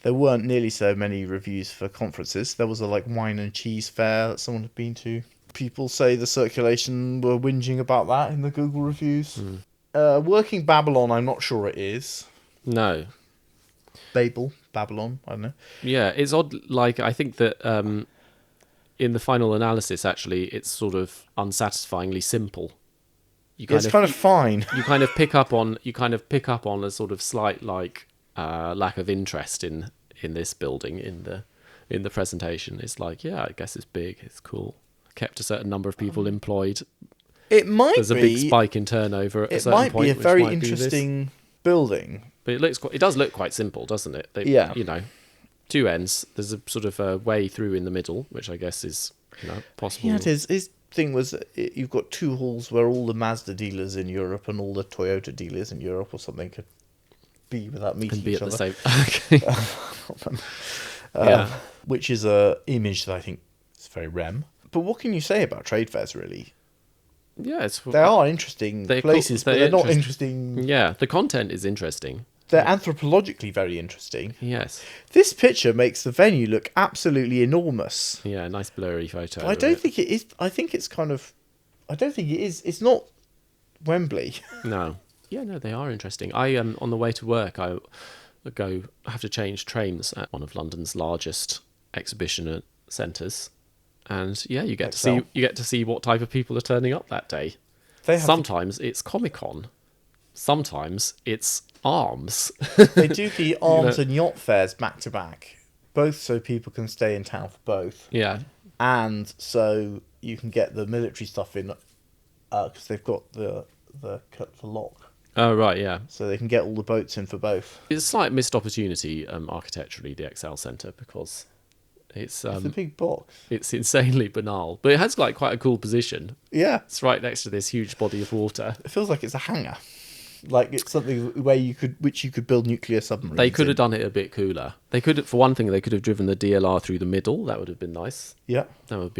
There weren't nearly so many reviews for conferences. There was a wine and cheese fair that someone had been to. People say the circulation were whinging about that in the Google reviews. Working Babylon, I'm not sure it is. No. Babylon, I don't know. Yeah, it's odd. I think that in the final analysis, actually, it's sort of unsatisfyingly simple. It's kind of fine. You kind of pick up on a sort of slight lack of interest in this building in the presentation. It's I guess it's big, it's cool. Kept a certain number of people employed. It might There's a big spike in turnover at a certain point. It might be a very interesting building. But it does look quite simple, doesn't it? Two ends. There's a sort of a way through in the middle, which I guess is possible. Yeah, it is. His thing was you've got two halls where all the Mazda dealers in Europe and all the Toyota dealers in Europe or something could be without meeting each other. And be at the same. Which is a image that I think is very rem. But what can you say about trade fairs, really? Yeah, they are interesting places, but they're not interesting. Yeah, the content is interesting. They're anthropologically very interesting. Yes. This picture makes the venue look absolutely enormous. Yeah, nice blurry photo. But I don't think it is. I think it's kind of. I don't think it is. It's not Wembley. No. Yeah, no, they are interesting. I on the way to work, I have to change trains at one of London's largest exhibition centres. And yeah, you get to see what type of people are turning up that day. Sometimes it's Comic-Con. Sometimes it's arms. They do the arms and yacht fairs back to back, both so people can stay in town for both. Yeah, and so you can get the military stuff in because they've got the cut for lock. Oh right, yeah. So they can get all the boats in for both. It's a slight missed opportunity architecturally, the XL Centre, because it's a big box. It's insanely banal, but it has quite a cool position. Yeah, it's right next to this huge body of water. It feels like it's a hangar, like it's something where you could build nuclear submarines. They could have done it a bit cooler. They could, for one thing, they could have driven the DLR through the middle. That would have been nice. Yeah, that would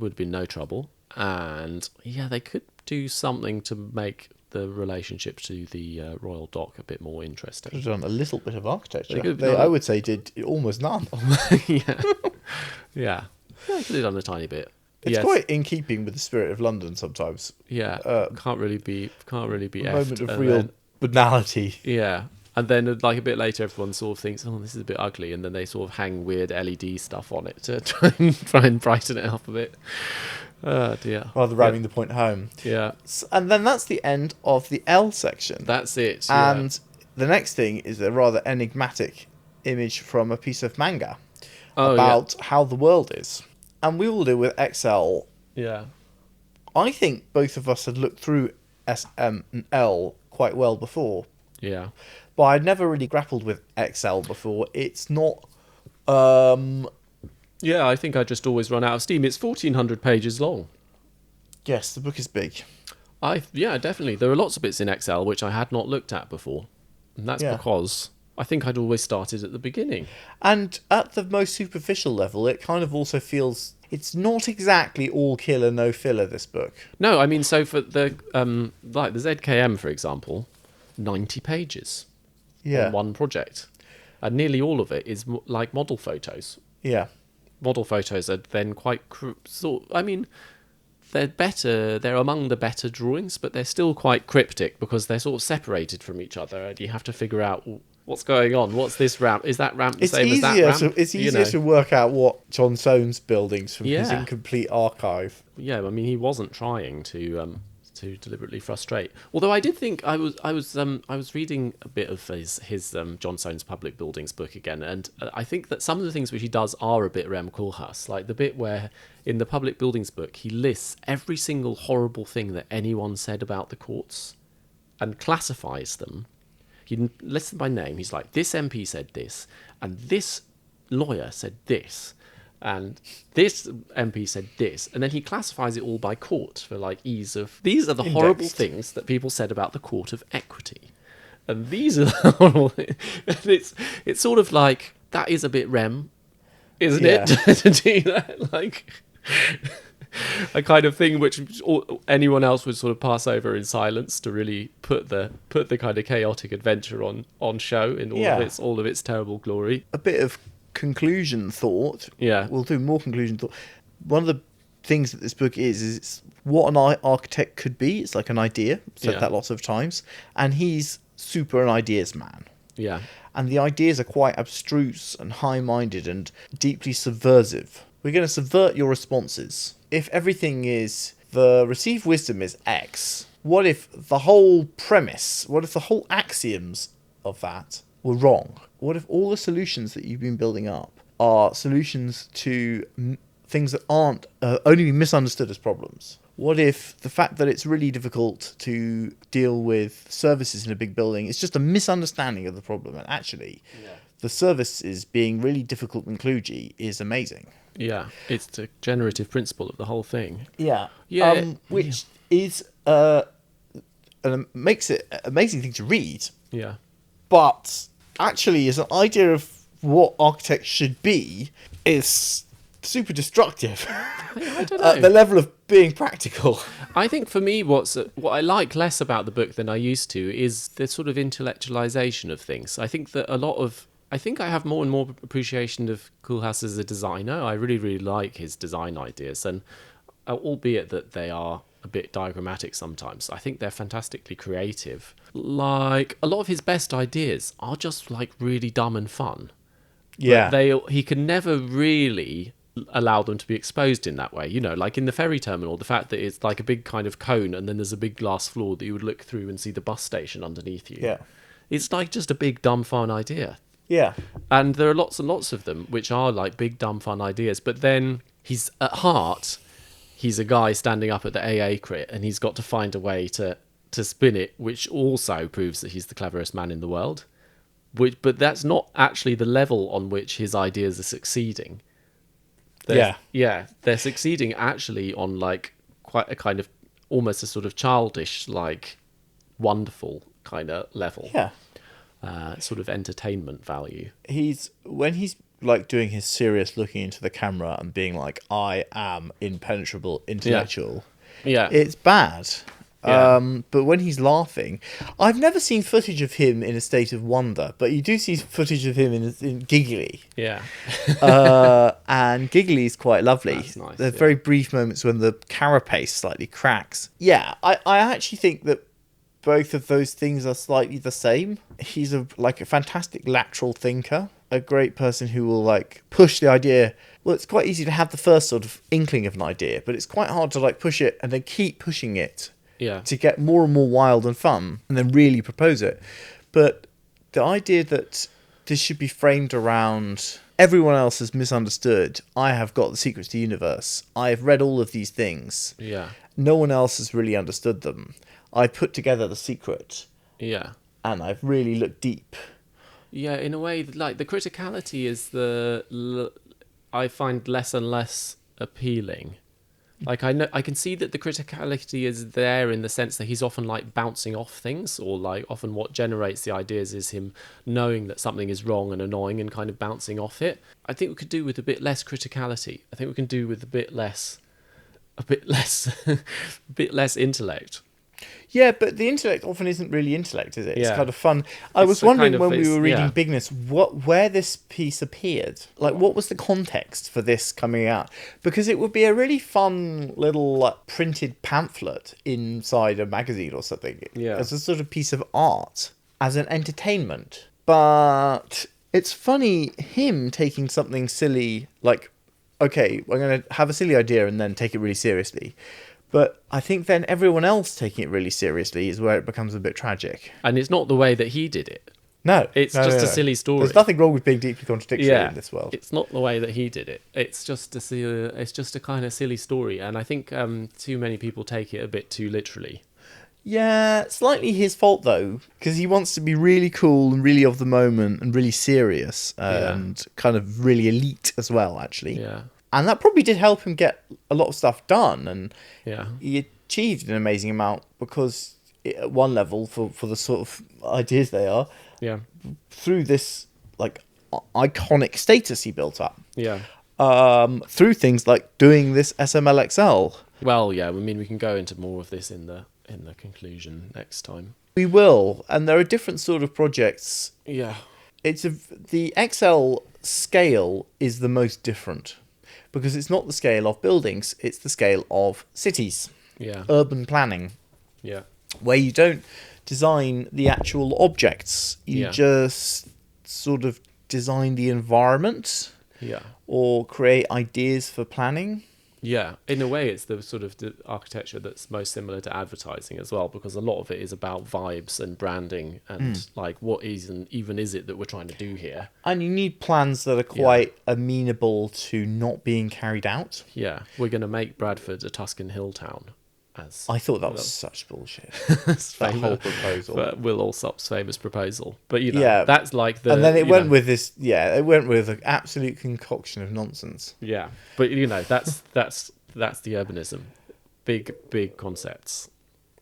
have been no trouble. And yeah, they could do something to make the relationship to the Royal Dock a bit more interesting. Could have done a little bit of architecture. I would say did almost none. Yeah. They could have done a tiny bit. It's quite in keeping with the spirit of London sometimes. Yeah, can't really be. A moment of real banality. Yeah, and then a bit later, everyone sort of thinks, "Oh, this is a bit ugly," and then they sort of hang weird LED stuff on it to try and brighten it up a bit. Oh dear. Rather ramming the point home. Yeah. And then that's the end of the L section. That's it. And the next thing is a rather enigmatic image from a piece of manga about how the world is. And we will deal with XL. Yeah. I think both of us had looked through SML quite well before. Yeah. But I'd never really grappled with XL before. It's not... Yeah, I think I just always run out of steam. It's 1,400 pages long. Yes, the book is big. Yeah, definitely. There are lots of bits in XL which I had not looked at before. And that's because I think I'd always started at the beginning. And at the most superficial level, it kind of also feels... It's not exactly all killer, no filler, this book. No, I mean, so for the the ZKM, for example, 90 pages on one project. And nearly all of it is like model photos. Yeah. Model photos are then quite... they're better. They're among the better drawings, but they're still quite cryptic because they're sort of separated from each other. And you have to figure out what's going on. What's this ramp? Is that ramp the same as that ramp? It's easier to work out what John Soane's buildings from his incomplete archive. Yeah, I mean, he wasn't trying to deliberately frustrate. Although I did think I was reading a bit of his John Soane's Public Buildings book again, and I think that some of the things which he does are a bit Rem Koolhaas, like the bit where in the Public Buildings book he lists every single horrible thing that anyone said about the courts, and classifies them. He lists them by name. He's like, this MP said this, and this lawyer said this, and this MP said this, and then he classifies it all by court for like ease of. These are the horrible things that people said about the Court of Equity, and these are the horrible things. And it's sort of like that is a bit rem, isn't it? To do that, like a kind of thing which anyone else would sort of pass over in silence to really put the kind of chaotic adventure on show in all of its terrible glory. A bit of conclusion thought. Yeah. We'll do more conclusion thought. One of the things that this book is it's what an architect could be. It's like an idea. Said that lots of times. And he's super an ideas man. Yeah. And the ideas are quite abstruse and high-minded and deeply subversive. We're going to subvert your responses. If everything is the received wisdom is X, what if the whole premise, what if the whole axioms of that were wrong? What if all the solutions that you've been building up are solutions to things that aren't only misunderstood as problems? What if the fact that it's really difficult to deal with services in a big building is just a misunderstanding of the problem, and actually the services being really difficult and kludgy is amazing? Yeah, it's the generative principle of the whole thing. Yeah. Which is makes it an amazing thing to read. Yeah. But actually, as an idea of what architects should be, is super destructive. I don't know. At the level of being practical. I think for me, what I like less about the book than I used to is the sort of intellectualization of things. I think that I think I have more and more appreciation of Koolhaas as a designer. I really, really like his design ideas, and albeit that they are a bit diagrammatic sometimes, I think they're fantastically creative. Like, a lot of his best ideas are just like really dumb and fun. Yeah. He can never really allow them to be exposed in that way. You know, like in the ferry terminal, the fact that it's like a big kind of cone and then there's a big glass floor that you would look through and see the bus station underneath you. Yeah. It's like just a big dumb fun idea. Yeah. And there are lots and lots of them which are like big dumb fun ideas, but then he's at heart he's a guy standing up at the AA crit and he's got to find a way to spin it, which also proves that he's the cleverest man in the world. But that's not actually the level on which his ideas are succeeding. They're succeeding actually on like quite a kind of almost a sort of childish, like wonderful kind of level. Yeah. Sort of entertainment value. When he's like doing his serious looking into the camera and being like, I am impenetrable intellectual. Yeah. It's bad. Yeah. But when he's laughing, I've never seen footage of him in a state of wonder, but you do see footage of him in giggly. Yeah. And giggly is quite lovely. That's nice, There are very brief moments when the carapace slightly cracks. Yeah, I actually think that both of those things are slightly the same. He's a fantastic lateral thinker, a great person who will like push the idea. Well, it's quite easy to have the first sort of inkling of an idea, but it's quite hard to like push it and then keep pushing it. Yeah. To get more and more wild and fun and then really propose it. But the idea that this should be framed around everyone else has misunderstood. I have got the secrets to the universe. I've read all of these things. Yeah. No one else has really understood them. I put together the secret. Yeah. And I've really looked deep. Yeah, in a way, like the criticality is I find less and less appealing. Like I can see that the criticality is there in the sense that he's often like bouncing off things, or like often what generates the ideas is him knowing that something is wrong and annoying and kind of bouncing off it. I think we could do with a bit less criticality. I think we can do with a bit less intellect. Yeah, but the intellect often isn't really intellect, is it? It's Yeah. kind of fun. I was wondering when we were reading yeah. Bigness, where this piece appeared. Like, what was the context for this coming out? Because it would be a really fun little like, printed pamphlet inside a magazine or something. Yeah. As a sort of piece of art, as an entertainment. But it's funny, him taking something silly, like, okay, I'm going to have a silly idea and then take it really seriously. But I think then everyone else taking it really seriously is where it becomes a bit tragic. And it's not the way that he did it. No. It's just a silly story. There's nothing wrong with being deeply contradictory in this world. It's not the way that he did it. It's just a kind of silly story. And I think too many people take it a bit too literally. Yeah, slightly his fault though, because he wants to be really cool and really of the moment and really serious and kind of really elite as well, actually. Yeah. And that probably did help him get a lot of stuff done, and Yeah. he achieved an amazing amount because at one level, for the sort of ideas they are, Yeah. through this like iconic status he built up, Yeah. through things like doing this SMLXL. Well, yeah, I mean, we can go into more of this in the conclusion next time. We will, and there are different sort of projects. Yeah. The XL scale is the most different because it's not the scale of buildings, it's the scale of cities, Yeah. urban planning, Yeah. where you don't design the actual objects, you just sort of design the environment Yeah. or create ideas for planning. Yeah, in a way, it's the sort of the architecture that's most similar to advertising as well, because a lot of it is about vibes and branding and like what even is it that we're trying to do here. And you need plans that are quite amenable to not being carried out. Yeah, we're going to make Bradford a Tuscan hill town. As I thought that was such bullshit. that whole proposal. But Will Alsop's famous proposal. But you know, Yeah. that's like the. And then it you went know, with this. Yeah, it went with an absolute concoction of nonsense. Yeah, but you know, that's the urbanism, big concepts.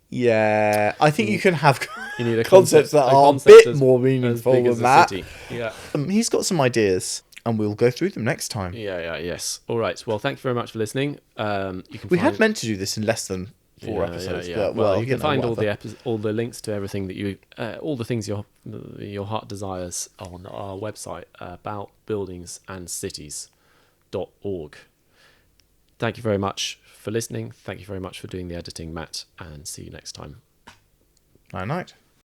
Yeah, I think you can have You need a concepts that a are a concept bit more meaningful big than as a that. city. Yeah. He's got some ideas, and we'll go through them next time. Yes. All right. Well, thank you very much for listening. You can. We had meant to do this in less than 4 episodes, but well, you can find whatever. all the links to everything that you, all the things your heart desires on our website about buildings and cities.org. Thank you very much for listening. Thank you very much for doing the editing, Matt, and see you next time. Night night.